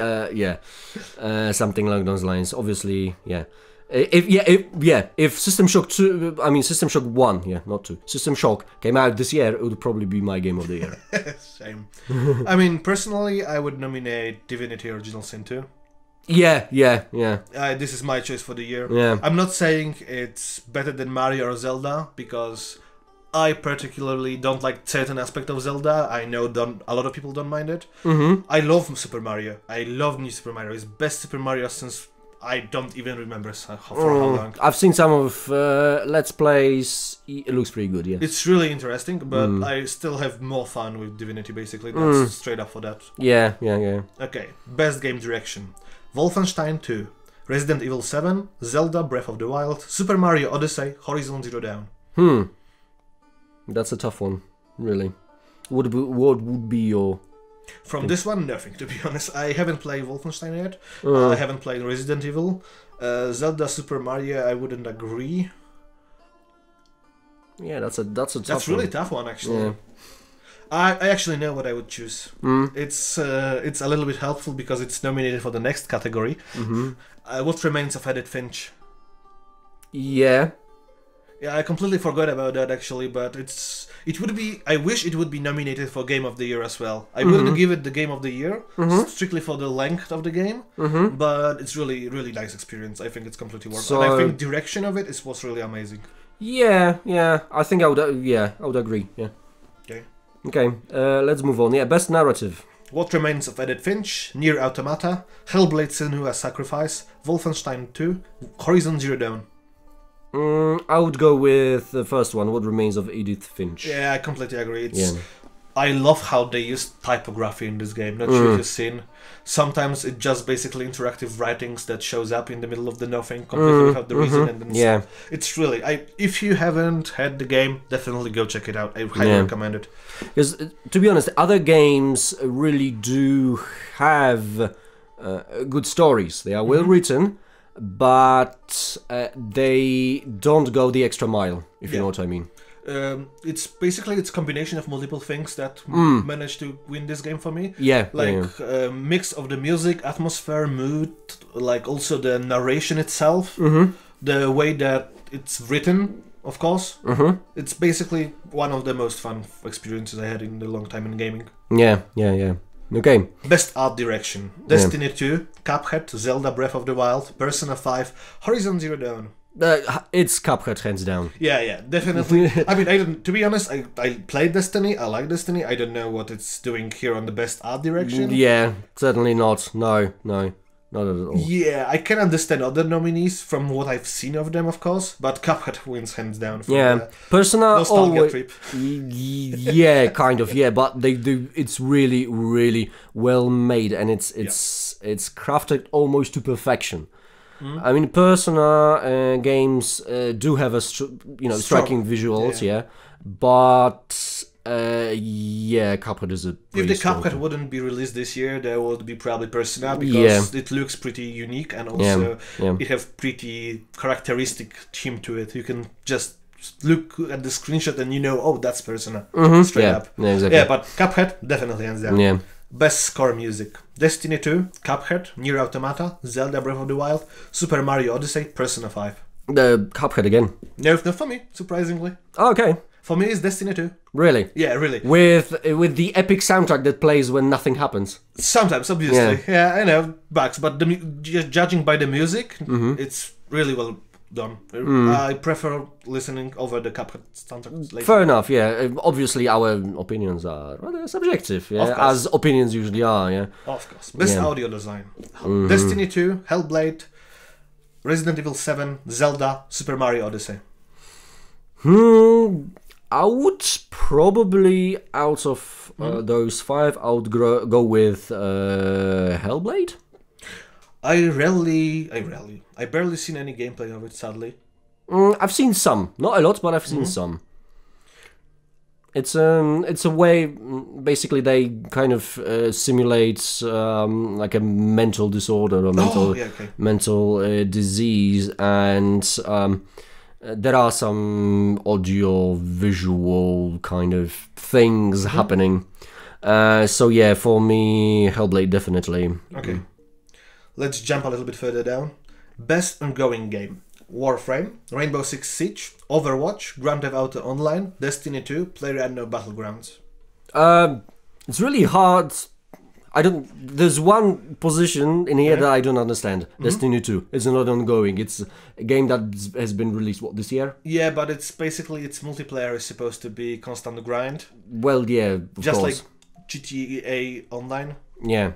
something along those lines. Obviously, yeah. If System Shock 2, I mean System Shock 1, not 2. System Shock came out this year, it would probably be my game of the year. Same. I mean, personally, I would nominate Divinity Original Sin 2. Yeah. This is my choice for the year. Yeah. I'm not saying it's better than Mario or Zelda, because I particularly don't like certain aspect of Zelda. I know a lot of people don't mind it. I love Super Mario. I love New Super Mario. It's best Super Mario since I don't even remember for how long. I've seen some of Let's Plays. It looks pretty good, yeah. It's really interesting, but I still have more fun with Divinity, basically. That's straight up for that. Yeah. Okay, best game direction. Wolfenstein 2, Resident Evil 7, Zelda Breath of the Wild, Super Mario Odyssey, Horizon Zero Dawn. That's a tough one, really. What would be your... From this one, nothing, to be honest. I haven't played Wolfenstein yet. I haven't played Resident Evil. Zelda, Super Mario, I wouldn't agree. Yeah, that's a tough one. That's really tough one, actually. Yeah. I actually know what I would choose. It's a little bit helpful because it's nominated for the next category. What Remains of Edith Finch? Yeah. Yeah, I completely forgot about that actually, but it would be. I wish it would be nominated for Game of the Year as well. I wouldn't give it the Game of the Year strictly for the length of the game, but it's really really nice experience. I think it's completely worth it. And I think direction of it was really amazing. Yeah, I think I would. I would agree. Yeah. Okay. Let's move on. Yeah, best narrative. What Remains of Edith Finch, Nier Automata, Hellblade: Senua's Sacrifice, Wolfenstein 2, Horizon Zero Dawn. I would go with the first one, What Remains of Edith Finch. Yeah, I completely agree. I love how they use typography in this game. Not sure if you've seen. Sometimes it's just basically interactive writings that shows up in the middle of the nothing, completely without the reason. And then it's really. If you haven't had the game, definitely go check it out. I highly recommend it. Because to be honest, other games really do have good stories. They are well written, but they don't go the extra mile. If you know what I mean. It's basically a combination of multiple things that managed to win this game for me. Mix of the music, atmosphere, mood, like also the narration itself, the way that it's written, of course. It's basically one of the most fun experiences I had in a long time in gaming. Yeah. Okay. Best art direction: Destiny 2, Cuphead, Zelda Breath of the Wild, Persona 5, Horizon Zero Dawn. It's Cuphead, hands down. Yeah, definitely. I mean, to be honest, I played Destiny, I like Destiny, I don't know what it's doing here on the best art direction. Yeah, certainly not. No, not at all. Yeah, I can understand other nominees from what I've seen of them, of course, but Cuphead wins hands down. Persona nostalgia trip. Yeah, kind of, but they do, it's really, really well made, and it's crafted almost to perfection. I mean, Persona games do have a striking visuals, but Cuphead is a. If the Cuphead wouldn't be released this year, there would be probably Persona because it looks pretty unique and also it has pretty characteristic theme to it. You can just look at the screenshot and that's Persona straight up. Yeah, exactly. Yeah, but Cuphead definitely hands down. Yeah. Best score music: Destiny 2, Cuphead, Nier Automata, Zelda Breath of the Wild, Super Mario Odyssey, Persona 5. The Cuphead again. No, not for me, surprisingly. Oh, okay. For me, it's Destiny 2. Really? Yeah, really. With the epic soundtrack that plays when nothing happens. Sometimes, obviously. Yeah, I know, bugs, but judging by the music, it's really well done. I prefer listening over the Cuphead soundtrack later. Fair enough, yeah. Obviously, our opinions are rather subjective, as opinions usually are, Of course. Best audio design: Destiny 2, Hellblade, Resident Evil 7, Zelda, Super Mario Odyssey. I would probably, out of those 5, I would go with Hellblade. I barely seen any gameplay of it, sadly. I've seen some, not a lot, but I've seen some. It's a way, basically they kind of simulate like a mental disorder or mental disease, and there are some audio visual kind of things happening. So yeah, for me, Hellblade definitely. Okay. Let's jump a little bit further down. Best ongoing game: Warframe, Rainbow Six Siege, Overwatch, Grand Theft Auto Online, Destiny 2, PlayerUnknown's Battlegrounds. It's really hard. There's one position in here that I don't understand. Destiny 2. It's not ongoing. It's a game that has been released, this year? Yeah, but it's basically, its multiplayer is supposed to be constant grind. Well, yeah, of just course. Like GTA Online. Yeah.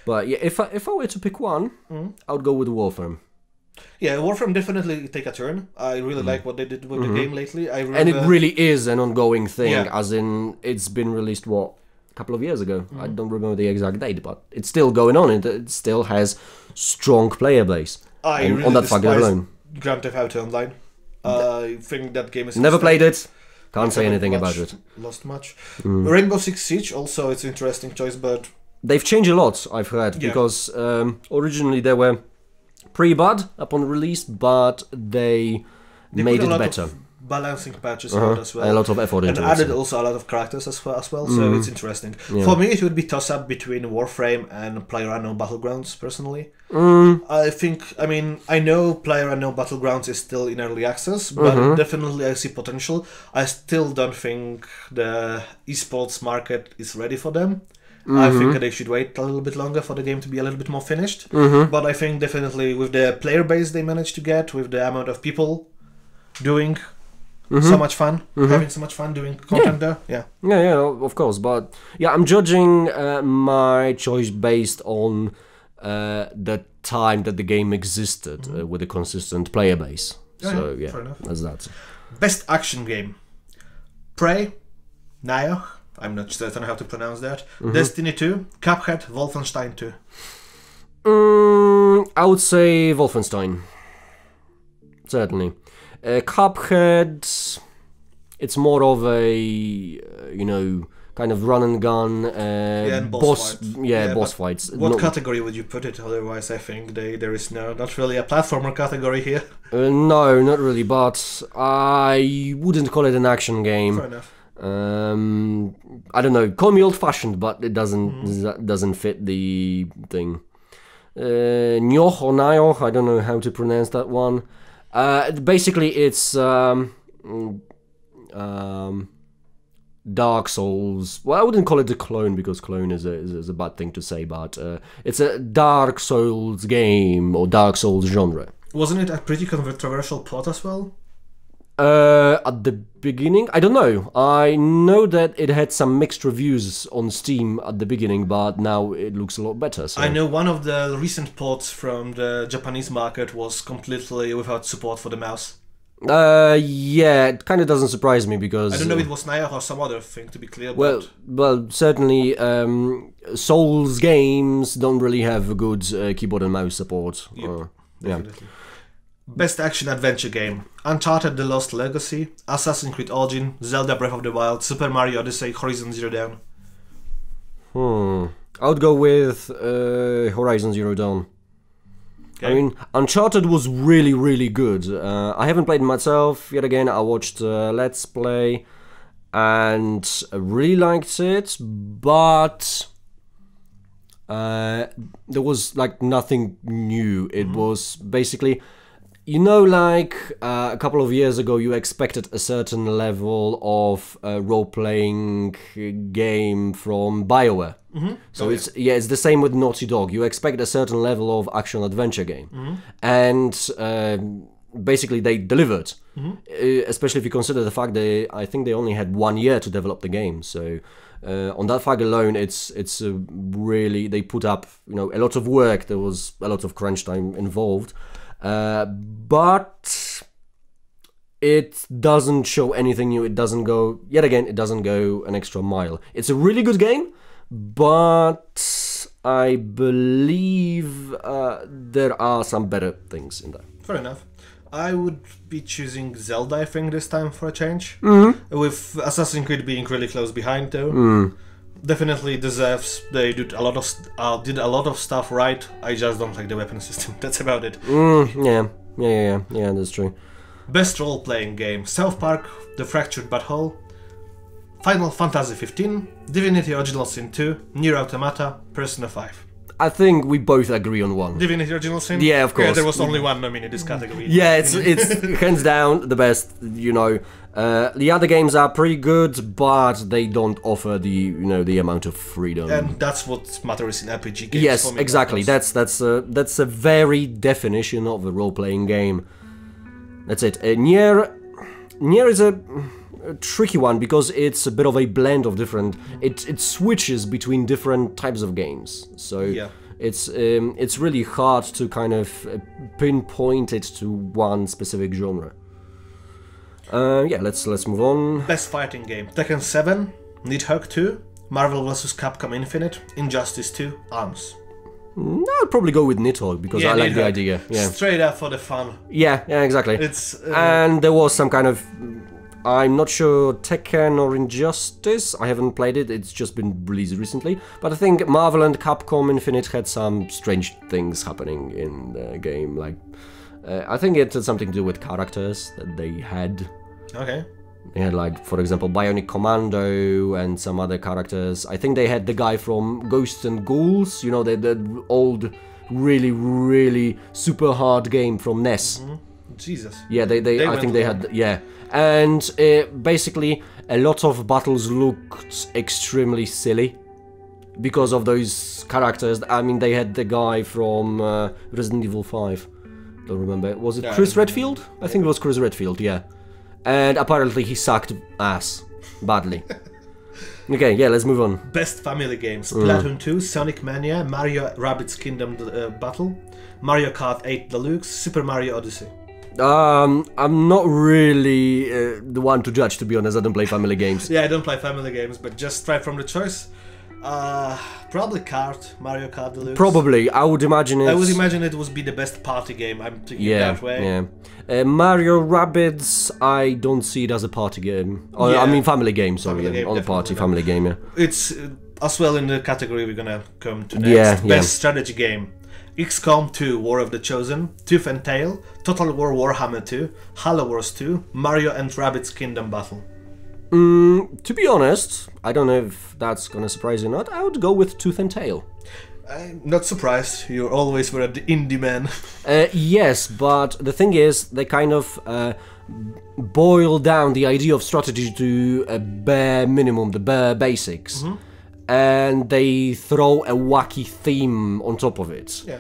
But yeah, if I were to pick one, I would go with Warframe. Yeah, Warframe definitely take a turn. I really like what they did with the game lately. And it really is an ongoing thing, as in it's been released, a couple of years ago. I don't remember the exact date, but it's still going on. It still has strong player base. I really on that fact alone. Grand Theft Auto Online. I think that game is... Never played it. Can't say anything about it. Lost much. Rainbow Six Siege, also it's an interesting choice, but... They've changed a lot, I've heard, because originally they were pre-bud upon release, but they made it better. balancing patches a lot as well. A lot of effort into it. And added also a lot of characters as well, so it's interesting. Yeah. For me, it would be toss-up between Warframe and PlayerUnknown Battlegrounds, personally. I know PlayerUnknown Battlegrounds is still in early access, but definitely I see potential. I still don't think the esports market is ready for them. I think they should wait a little bit longer for the game to be a little bit more finished. But I think definitely with the player base they managed to get, with the amount of people doing so much fun, having so much fun doing content there. Yeah, of course. But yeah, I'm judging my choice based on the time that the game existed with a consistent player base. So yeah, fair enough. that's that. Best action game: Prey, Nioh, I'm not certain how to pronounce that. Destiny 2, Cuphead, Wolfenstein 2. I would say Wolfenstein. Certainly. Cuphead, it's more of a, kind of run and gun, and boss fights. Boss fights. What category would you put it? Otherwise, I think there is not really a platformer category here. No, not really, but I wouldn't call it an action game. Fair enough. I don't know, call me old-fashioned, but it doesn't fit the thing. Nioh or Nioh, I don't know how to pronounce that one. Basically, it's Dark Souls. Well, I wouldn't call it a clone because clone is a bad thing to say, but it's a Dark Souls game or Dark Souls genre. Wasn't it a pretty controversial plot as well? At the beginning, I don't know. I know that it had some mixed reviews on Steam at the beginning, but now it looks a lot better. So. I know one of the recent ports from the Japanese market was completely without support for the mouse. Yeah, it kind of doesn't surprise me because... I don't know if it was Nioh or some other thing, to be clear, well, certainly Souls games don't really have a good keyboard and mouse support. Yep, definitely. Best action adventure game: Uncharted: The Lost Legacy, Assassin's Creed Origin, Zelda Breath of the Wild, Super Mario Odyssey, Horizon Zero Dawn. I would go with Horizon Zero Dawn. Okay. I mean, Uncharted was really, really good. I haven't played it myself yet again. I watched Let's Play and I really liked it, but there was like nothing new. It was basically... like a couple of years ago you expected a certain level of role-playing game from BioWare. So it's the same with Naughty Dog. You expect a certain level of action-adventure game. And basically they delivered. Especially if you consider the fact that I think they only had 1 year to develop the game. So on that fact alone, it's really... They put up a lot of work. There was a lot of crunch time involved. But it doesn't show anything new. It doesn't go, yet again, it doesn't go an extra mile. It's a really good game, but I believe there are some better things in there. Fair enough. I would be choosing Zelda, I think, this time for a change. With Assassin's Creed being really close behind, though. Definitely deserves. They did a lot of stuff right. I just don't like the weapon system. That's about it. Yeah, that's true. Best role-playing game: South Park, The Fractured But Whole, Final Fantasy 15, Divinity Original Sin 2, Nier Automata, Persona 5. I think we both agree on one. Divinity Original Sin? Yeah, of course. Yeah, there was only one nominee in this category. Yeah, it's hands down the best, The other games are pretty good, but they don't offer the amount of freedom. And that's what matters in RPG games. Yes, exactly. That's a very definition of a role-playing game. That's it. Nier is a tricky one because it's a bit of a blend of different... It switches between different types of games. So yeah. It's really hard to kind of pinpoint it to one specific genre. Let's move on. Best fighting game: Tekken 7, Nidhogg 2, Marvel vs. Capcom Infinite, Injustice 2, ARMS. I'd probably go with Nidhogg because I like the idea. Yeah. Straight up for the fun. Yeah, exactly. And there was some kind of... I'm not sure Tekken or Injustice, I haven't played it, it's just been released recently, but I think Marvel and Capcom Infinite had some strange things happening in the game, like, I think it had something to do with characters that they had. Okay. They had, like, for example, Bionic Commando and some other characters. I think they had the guy from Ghosts and Ghouls, you know, the old, really, really super hard game from NES. Jesus. Yeah, I think they had, yeah. And basically, a lot of battles looked extremely silly because of those characters. I mean, they had the guy from Resident Evil 5. Don't remember. Was it Chris Redfield? I think it was Chris Redfield, yeah. And apparently he sucked ass badly. Okay, yeah, let's move on. Best family games: Splatoon 2, Sonic Mania, Mario Rabbids Kingdom Battle, Mario Kart 8 Deluxe, Super Mario Odyssey. I'm not really the one to judge, to be honest. I don't play family games. Yeah, I don't play family games, but just try from the choice. Probably Mario Kart Deluxe. Probably, I would imagine it. I would imagine it would be the best party game. I'm thinking that way. Yeah. Mario Rabbids, I don't see it as a party game. Or, I mean, family game. Sorry, family game, on a party family game. Yeah. It's as well in the category we're gonna come to next. Best strategy game: XCOM 2: War of the Chosen, Tooth and Tail, Total War Warhammer 2, Halo Wars 2, Mario and Rabbids Kingdom Battle. To be honest, I don't know if that's gonna surprise you or not. I would go with Tooth and Tail. I'm not surprised. You always were the indie man. Yes, but the thing is, they kind of boil down the idea of strategy to a bare minimum, the bare basics, and they throw a wacky theme on top of it. Yeah.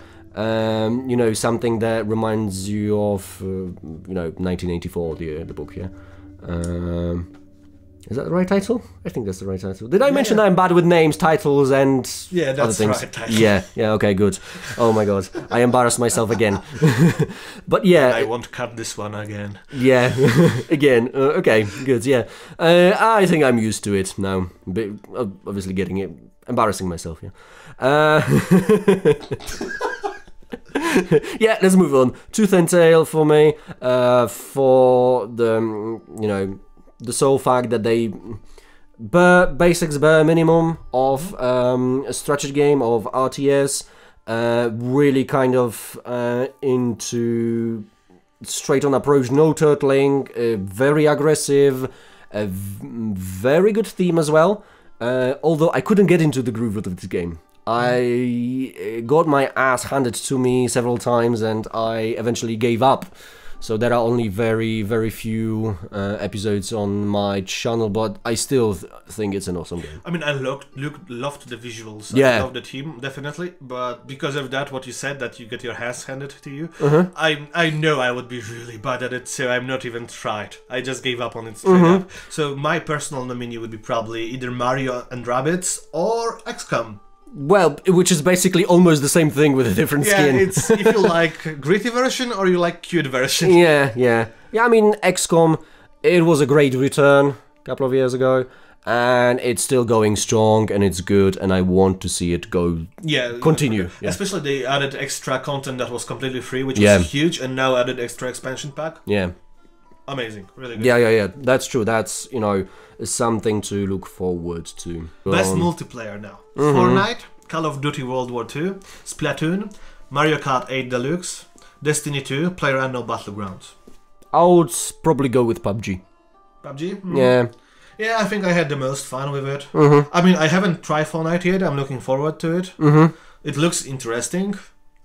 You know, something that reminds you of, you know, 1984, the book. Yeah. Is that the right title? I think that's the right title. Did I mention that I'm bad with names, titles, and other things? The right title. Yeah, okay, good. Oh my god, I embarrassed myself again. But yeah... I won't cut this one again. Yeah, again. Okay, good, yeah. I think I'm used to it now. Obviously getting it... Embarrassing myself, yeah. Yeah, let's move on. Tooth and Tail for me, for the, you know, the sole fact that they basics bare minimum of a strategy game, of RTS, really kind of into straight on approach, no turtling, very aggressive, a very good theme as well, although I couldn't get into the groove of this game. I got my ass handed to me several times and I eventually gave up. So there are only very, very few episodes on my channel, but I still think it's an awesome game. I mean, I loved the visuals. Yeah. I loved the theme, definitely. But because of that, what you said, that you get your ass handed to you, I know I would be really bad at it, so I'm not even tried. I just gave up on it straight up. So my personal nominee would be probably either Mario and Rabbids or XCOM. Well, which is basically almost the same thing with a different skin. Yeah, it's if you like gritty version or you like cute version. Yeah, I mean, XCOM, it was a great return a couple of years ago, and it's still going strong, and it's good, and I want to see it go. Continue. Yeah. Especially they added extra content that was completely free, which was huge, and now added extra expansion pack. Yeah. Amazing, really good. Yeah. That's true. That's, you know, something to look forward to. Best multiplayer now: Fortnite, Call of Duty World War 2, Splatoon, Mario Kart 8 Deluxe, Destiny 2, PlayerUnknown's Battlegrounds. I would probably go with PUBG. PUBG? Yeah, I think I had the most fun with it. I mean, I haven't tried Fortnite yet. I'm looking forward to it. It looks interesting,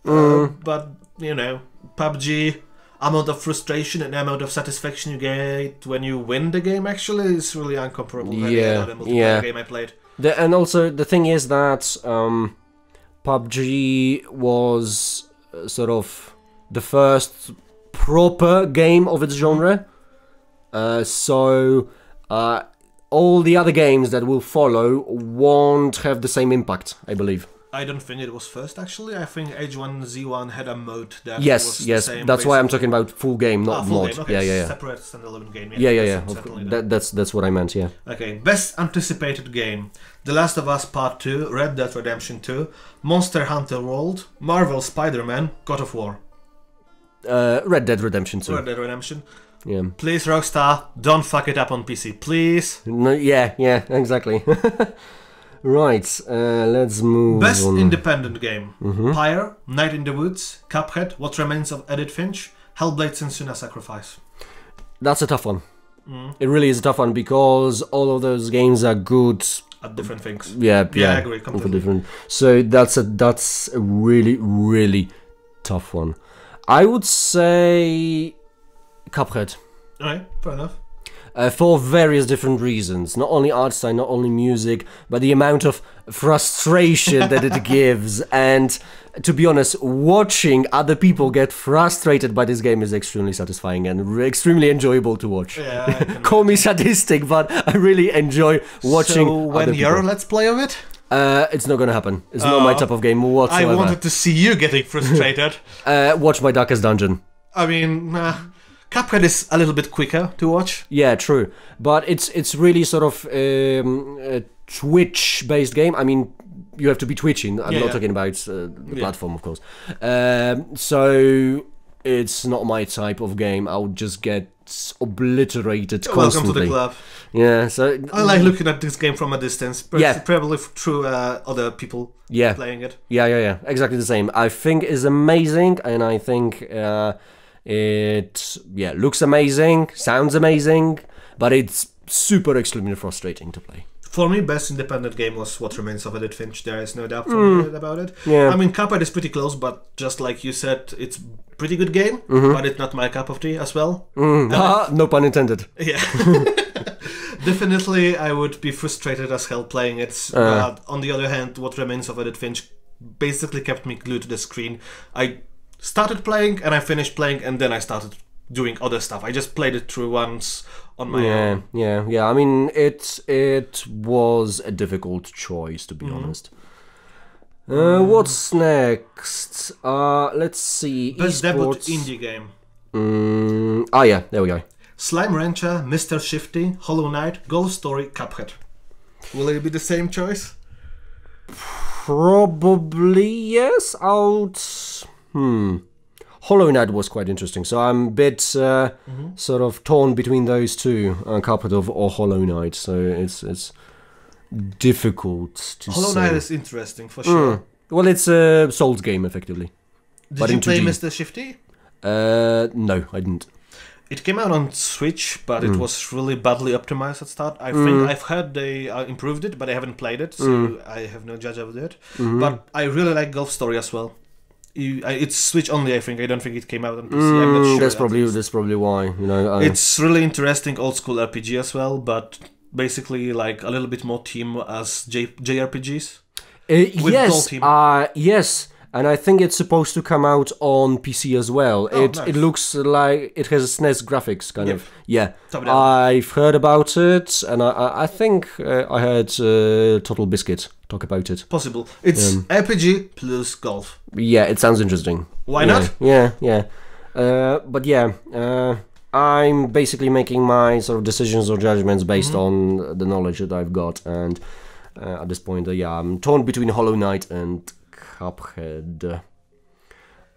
but you know, PUBG. Amount of frustration and amount of satisfaction you get when you win the game actually is really incomparable with any other multiplayer game I played. And also the thing is that PUBG was sort of the first proper game of its genre, so all the other games that will follow won't have the same impact, I believe. I don't think it was first, actually. I think H1Z1 had a mode that was the same. That's why I'm talking about full game, not full mod. Game. Okay. Yeah. Separate standalone game. Yeah. That's what I meant, yeah. Okay, best anticipated game: The Last of Us Part 2, Red Dead Redemption 2, Monster Hunter World, Marvel Spider-Man, God of War. Red Dead Redemption 2. Red Dead Redemption. Yeah. Please, Rockstar, don't fuck it up on PC, please. No, yeah, exactly. Right, let's move Best on. independent game: Pyre, Night in the Woods, Cuphead, What Remains of Edith Finch, Hellblade: Senua's Sacrifice. That's a tough one. It really is a tough one because all of those games are good at different things. Yeah, I agree completely. Different. So that's a really, really tough one. I would say Cuphead. Alright, fair enough. For various different reasons. Not only art style, not only music, but the amount of frustration that it gives. And to be honest, watching other people get frustrated by this game is extremely satisfying and extremely enjoyable to watch. Yeah, Call me sadistic, but I really enjoy watching. So when your Let's Play of it? It's not gonna happen. It's not my type of game whatsoever. I wanted to see you getting frustrated. Watch my Darkest Dungeon. I mean, Cuphead is a little bit quicker to watch. Yeah, true. But it's really sort of a Twitch-based game. I mean, you have to be twitching. I'm not talking about the platform, of course. So it's not my type of game. I would just get obliterated constantly. Welcome to the club. Yeah, so I like looking at this game from a distance. Probably through other people playing it. Yeah. Exactly the same. I think it's amazing, and I think it looks amazing, sounds amazing, but it's super extremely frustrating to play. For me, best independent game was What Remains of Edith Finch. There is no doubt about it. Yeah. I mean, Cuphead is pretty close, but just like you said, it's pretty good game, but it's not my cup of tea as well. No pun intended. Yeah. Definitely, I would be frustrated as hell playing it. But on the other hand, What Remains of Edith Finch basically kept me glued to the screen. I started playing, and I finished playing, and then I started doing other stuff. I just played it through once on my own. Yeah. I mean, it was a difficult choice, to be honest. What's next? Let's see. Best debut indie game. Yeah, there we go. Slime Rancher, Mr. Shifty, Hollow Knight, Golf Story, Cuphead. Will it be the same choice? Probably yes. Hollow Knight was quite interesting, so I'm a bit sort of torn between those two, Cuphead or Hollow Knight. So it's difficult to say. Hollow Knight is interesting for sure. Well, it's a Souls game effectively. Did you play Mr. Shifty? No, I didn't. It came out on Switch, but it was really badly optimized at start. I think I've heard they improved it, but I haven't played it, so I have no judge of it. But I really like Golf Story as well. It's Switch only, I think. I don't think it came out on PC. I'm not sure. That's probably why. You know, it's really interesting old school RPG as well, but basically like a little bit more team as JRPGs. Yes. And I think it's supposed to come out on PC as well. Nice. It looks like it has SNES graphics, kind of. Yeah, I've heard about it, and I think I heard Total Biscuit talk about it. Possible. It's RPG plus golf. Yeah, it sounds interesting. Why not? Yeah. But yeah, I'm basically making my sort of decisions or judgments based on the knowledge that I've got, and at this point, I'm torn between Hollow Knight and Cuphead.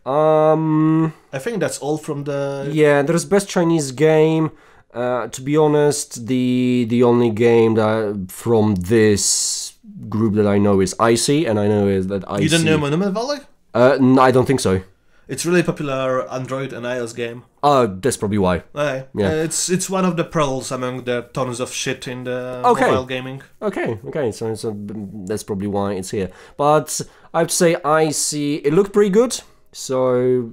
I think that's all from the... Yeah, there's best Chinese game. To be honest, the only game that from this group that I know is Icy, and I know is that Icy... You don't know Monument Valley? No, I don't think so. It's really popular Android and iOS game. Oh, that's probably why. Yeah. It's one of the pearls among the tons of shit in the mobile gaming. Okay, so that's probably why it's here. But I'd say it looked pretty good. So,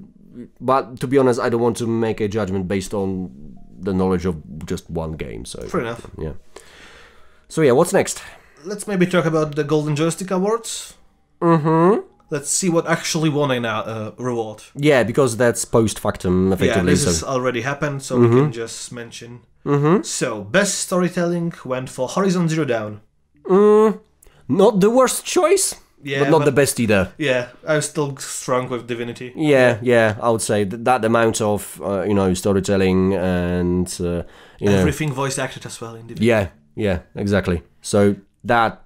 but to be honest, I don't want to make a judgment based on the knowledge of just one game. So fair enough. Yeah. So yeah, what's next? Let's maybe talk about the Golden Joystick Awards. Let's see what actually won a reward. Yeah, because that's post factum, effectively. Yeah, this has already happened, so we can just mention. So, best storytelling went for Horizon Zero Dawn. Not the worst choice, but not the best either. Yeah, I'm still strong with Divinity. Yeah, I would say that amount of storytelling and everything voice acted as well in Divinity. Yeah, exactly. So that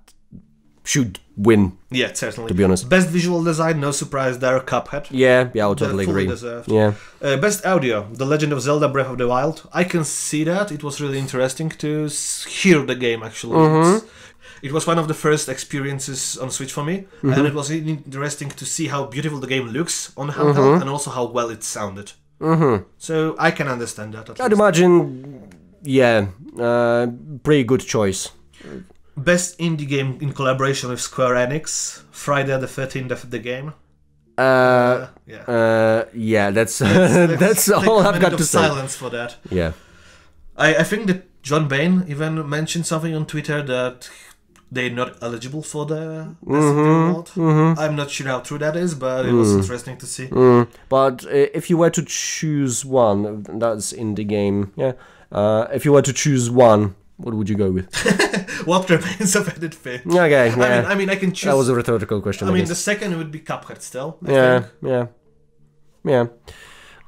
should win. Yeah, certainly. To be honest. Best visual design, no surprise there, Cuphead. Yeah, I would totally agree. Deserved. Yeah. Best audio, The Legend of Zelda Breath of the Wild. I can see that. It was really interesting to hear the game, actually. It was one of the first experiences on Switch for me, and it was interesting to see how beautiful the game looks on handheld, and also how well it sounded. So I can understand that. I'd imagine yeah, pretty good choice. Best indie game in collaboration with Square Enix, Friday the 13th of the game. Yeah, that's that's all I've got to say. Silence for that. Yeah. I think that John Bain even mentioned something on Twitter that they're not eligible for the Best Indie Award. I'm not sure how true that is, but it was interesting to see. But if you were to choose one, that's indie game. Yeah. If you were to choose one, what would you go with? What remains of Edit Finch? Okay. Yeah. I mean, I can choose. That was a rhetorical question. I mean, the second would be Cuphead still. I think. Yeah.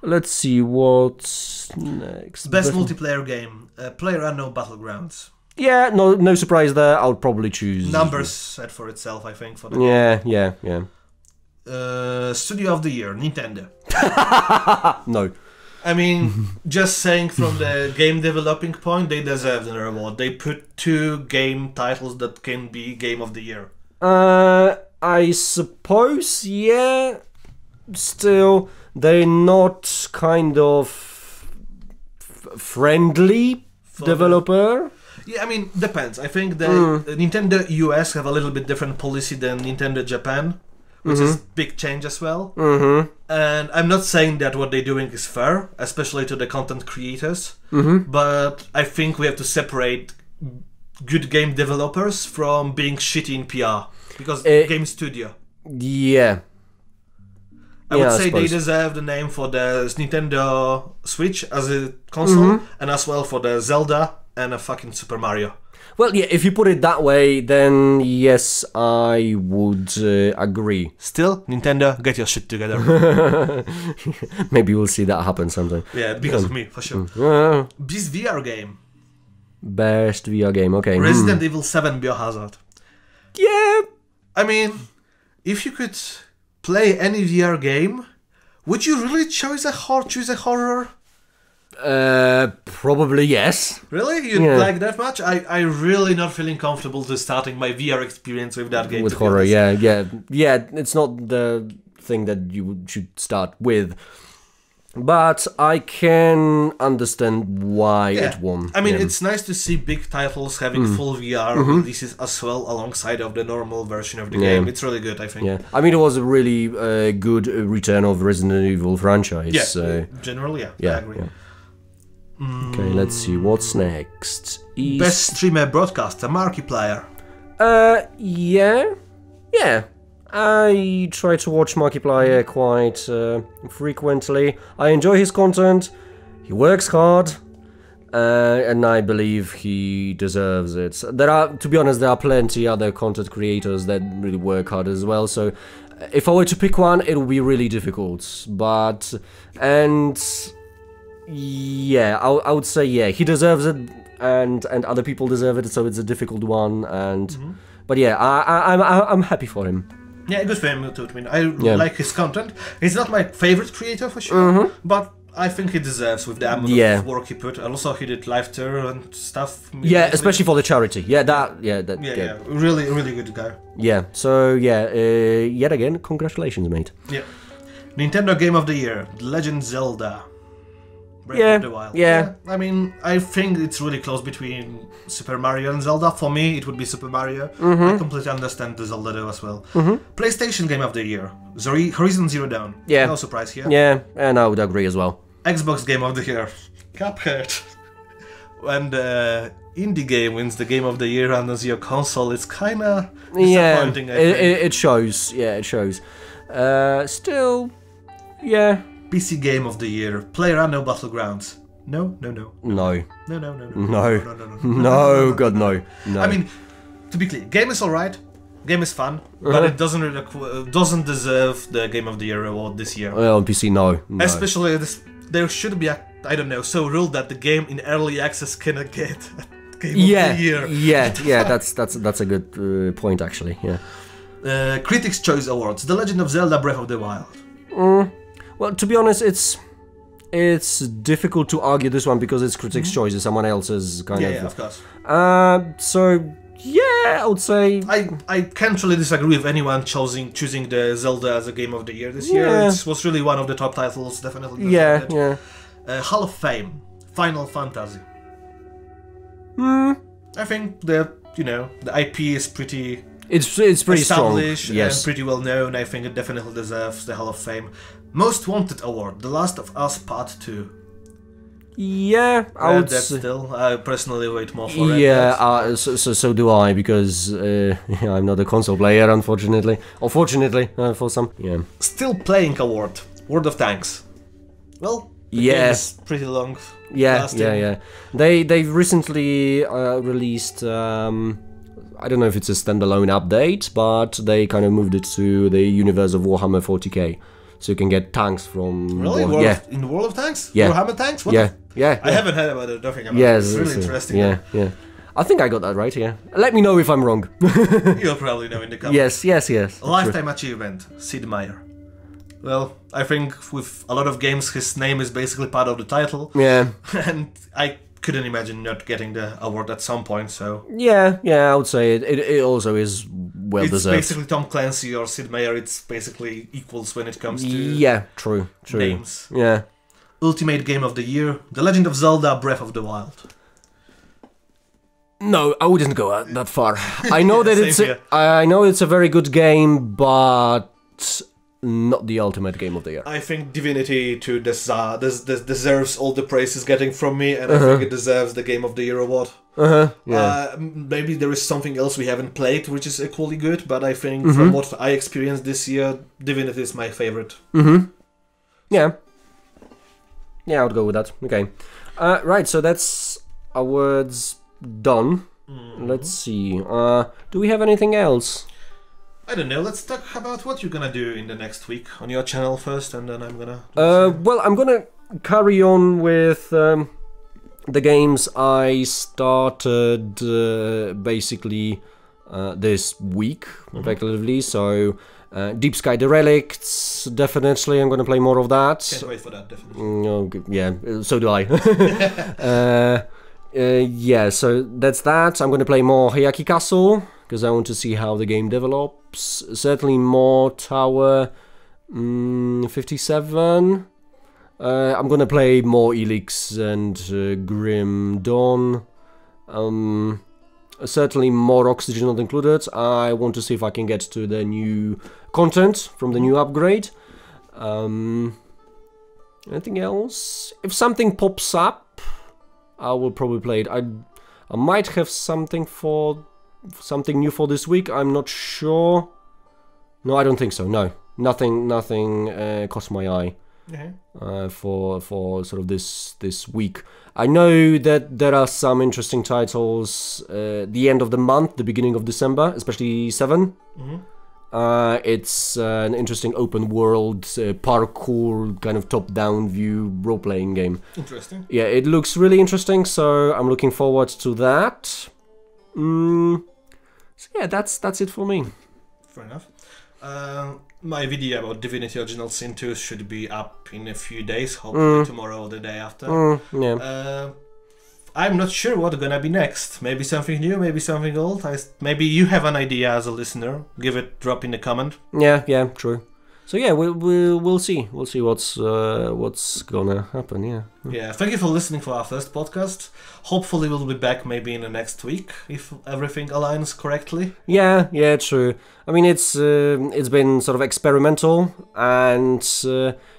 Let's see what's next. Best multiplayer game, PlayerUnknown Battlegrounds. Yeah, no surprise there. I'll probably choose. Numbers said for itself, I think. For the game. Yeah. Studio of the Year, Nintendo. No. I mean, just saying from the game developing point, they deserve the award. They put 2 game titles that can be Game of the Year. I suppose, yeah. Still, they're not kind of friendly developer. Yeah, I mean, depends. I think the Nintendo US have a little bit different policy than Nintendo Japan, which is big change as well. And I'm not saying that what they're doing is fair, especially to the content creators, but I think we have to separate good game developers from being shitty in PR, because game studio. Yeah. I would say they deserve the name for the Nintendo Switch as a console, and as well for the Zelda and a fucking Super Mario. Well, yeah, if you put it that way, then yes, I would agree. Still, Nintendo, get your shit together. Maybe we'll see that happen sometime. Yeah, because of me, for sure. Best VR game. Best VR game, okay. Resident Evil 7 Biohazard. Yeah. I mean, if you could play any VR game, would you really choose a horror? Probably yes. Really? You'd like that much? I really not feeling comfortable to starting my VR experience with that game. With horror, yeah. It's not the thing that you should start with, but I can understand why it won. I mean, it's nice to see big titles having full VR releases as well alongside of the normal version of the game. It's really good, I think. Yeah, I mean, it was a really good return of Resident Evil franchise. Yeah, so. Generally, I agree. Yeah. Okay, let's see what's next. Best streamer broadcaster, Markiplier. Yeah. I try to watch Markiplier quite frequently. I enjoy his content. He works hard, and I believe he deserves it. To be honest, there are plenty other content creators that really work hard as well. So, if I were to pick one, it would be really difficult. Yeah, I would say he deserves it, and other people deserve it, so it's a difficult one. But yeah, I'm happy for him. Yeah, good for him too. I mean, I like his content. He's not my favorite creator for sure, but I think he deserves with the amount of work he put. And also, he did live tour and stuff. Yeah, especially for the charity. Yeah, really, really good guy. Yeah. So yet again, congratulations, mate. Yeah. Nintendo Game of the Year: The Legend of Zelda. Breath of the Wild. Yeah. I mean, I think it's really close between Super Mario and Zelda. For me, it would be Super Mario. I completely understand the Zelda though as well. PlayStation Game of the Year: Horizon Zero Dawn. Yeah. No surprise here. Yeah, and I would agree as well. Xbox Game of the Year: Cuphead. When the indie game wins the Game of the Year and as your console, it's kinda disappointing. It shows. Yeah, it shows. Still, yeah. PC Game of the Year: PlayerUnknown Battlegrounds. No. No, God, no. I mean, to be clear, game is alright, game is fun, but it doesn't deserve the Game of the Year award this year. Well, on PC, no. Especially there should be so rule that the game in early access cannot get Game of the Year. Yeah, that's a good point actually. Yeah. Critics' Choice Awards: The Legend of Zelda: Breath of the Wild. Well, to be honest, it's difficult to argue this one because it's critics' choice, it's someone else's kind of. Yeah, of course. So yeah, I would say I can't really disagree with anyone choosing the Zelda as a Game of the Year this year. It was really one of the top titles, definitely. Yeah. Hall of Fame: Final Fantasy. I think the IP is pretty It's pretty strong. established Yes. and pretty well known. I think it definitely deserves the Hall of Fame. Most Wanted Award, The Last of Us Part 2. Yeah, I would That's say. still, I personally wait more for it. Yeah, so do I, because I'm not a console player, unfortunately. Or fortunately, for some. Yeah. Still Playing Award, World of Tanks. Well, the game is pretty long. Yeah. They've recently released. I don't know if it's a standalone update, but they kind of moved it to the universe of Warhammer 40k, so you can get tanks from. Really? In the World of Tanks? Yeah. Warhammer Tanks? What Yeah. I haven't heard about it, nothing about it. Yes, It's really interesting. Yeah. I think I got that right, yeah. Let me know if I'm wrong. You'll probably know in the comments. Yes. Lifetime Achievement, Sid Meier. Well, I think with a lot of games his name is basically part of the title. Yeah. And I couldn't imagine not getting the award at some point, so... Yeah, I would say it also is well deserved. It's basically Tom Clancy or Sid Meier, it's basically equals when it comes to Yeah, true. names. Yeah. Ultimate Game of the Year, The Legend of Zelda Breath of the Wild. No, I wouldn't go that far. I know that Same here. I know it's a very good game, but not the ultimate game of the year. I think Divinity 2 deserves all the praise it's getting from me, and I think it deserves the Game of the Year award. Yeah. Maybe there is something else we haven't played which is equally good, but I think from what I experienced this year, Divinity is my favorite. Yeah, I would go with that. Okay. Right, so that's awards done. Let's see. Do we have anything else? I don't know, let's talk about what you're gonna do in the next week on your channel first, and then I'm gonna... Well, I'm gonna carry on with the games I started basically this week, effectively. So, Deep Sky Derelicts, definitely, I'm gonna play more of that. Can't wait for that, definitely. Yeah, so do I. Yeah, so that's that. I'm gonna play more Hyaki Castle, because I want to see how the game develops. Certainly more Tower 57. I'm gonna play more Elix and Grim Dawn. Certainly more Oxygen Not Included. I want to see if I can get to the new content from the new upgrade. Anything else? If something pops up, I will probably play it. I might have something new for this week. I'm not sure. No, I don't think so. No, nothing caught my eye for sort of this week. I know that there are some interesting titles the end of the month, the beginning of December, especially 7. It's an interesting open world parkour kind of top-down view role-playing game. Interesting. Yeah, it looks really interesting, so I'm looking forward to that. So yeah, that's it for me. Fair enough. My video about Divinity Original Sin 2 should be up in a few days, hopefully tomorrow or the day after. I'm not sure what's gonna be next. Maybe something new, maybe something old. Maybe you have an idea as a listener. Drop in the comment. Yeah, true. So yeah, we'll see. We'll see what's gonna happen. Yeah. Thank you for listening for our first podcast. Hopefully we'll be back maybe in the next week if everything aligns correctly. Yeah, true. I mean, it's been sort of experimental, and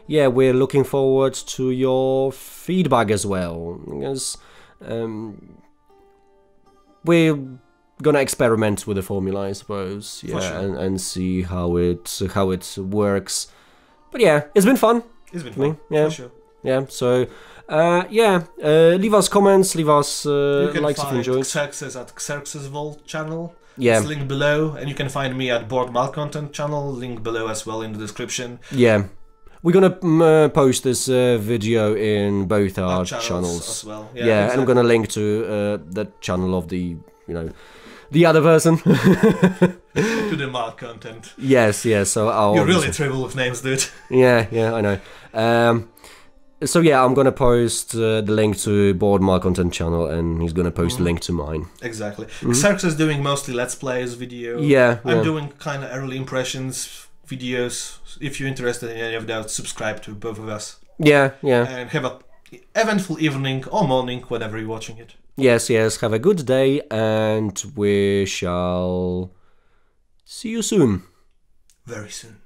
yeah, we're looking forward to your feedback as well, because we're gonna experiment with the formula, I suppose. Yeah, sure. and see how it works. But yeah, it's been fun. It's been fun. Yeah, for sure. Yeah. So leave us comments, leave us likes if you enjoyed. Xerxes at Xerxes Vault channel. Yeah. It's linked below, and you can find me at Board Malcontent channel, link below as well in the description. Yeah. We're gonna post this video in both our channels as well. Yeah, exactly. And I'm gonna link to the channel of the the other person. To the Malcontent. Yes. So you're really terrible with names, dude. Yeah, I know. So yeah, I'm gonna post the link to Board Malcontent channel, and he's gonna post the link to mine. Exactly. Xerxes is doing mostly Let's Plays video. Yeah. I'm doing kind of early impressions videos. If you're interested in any of that, subscribe to both of us. Yeah. And have a eventful evening or morning, whenever you're watching it. Yes, yes, have a good day, and we shall see you soon. Very soon.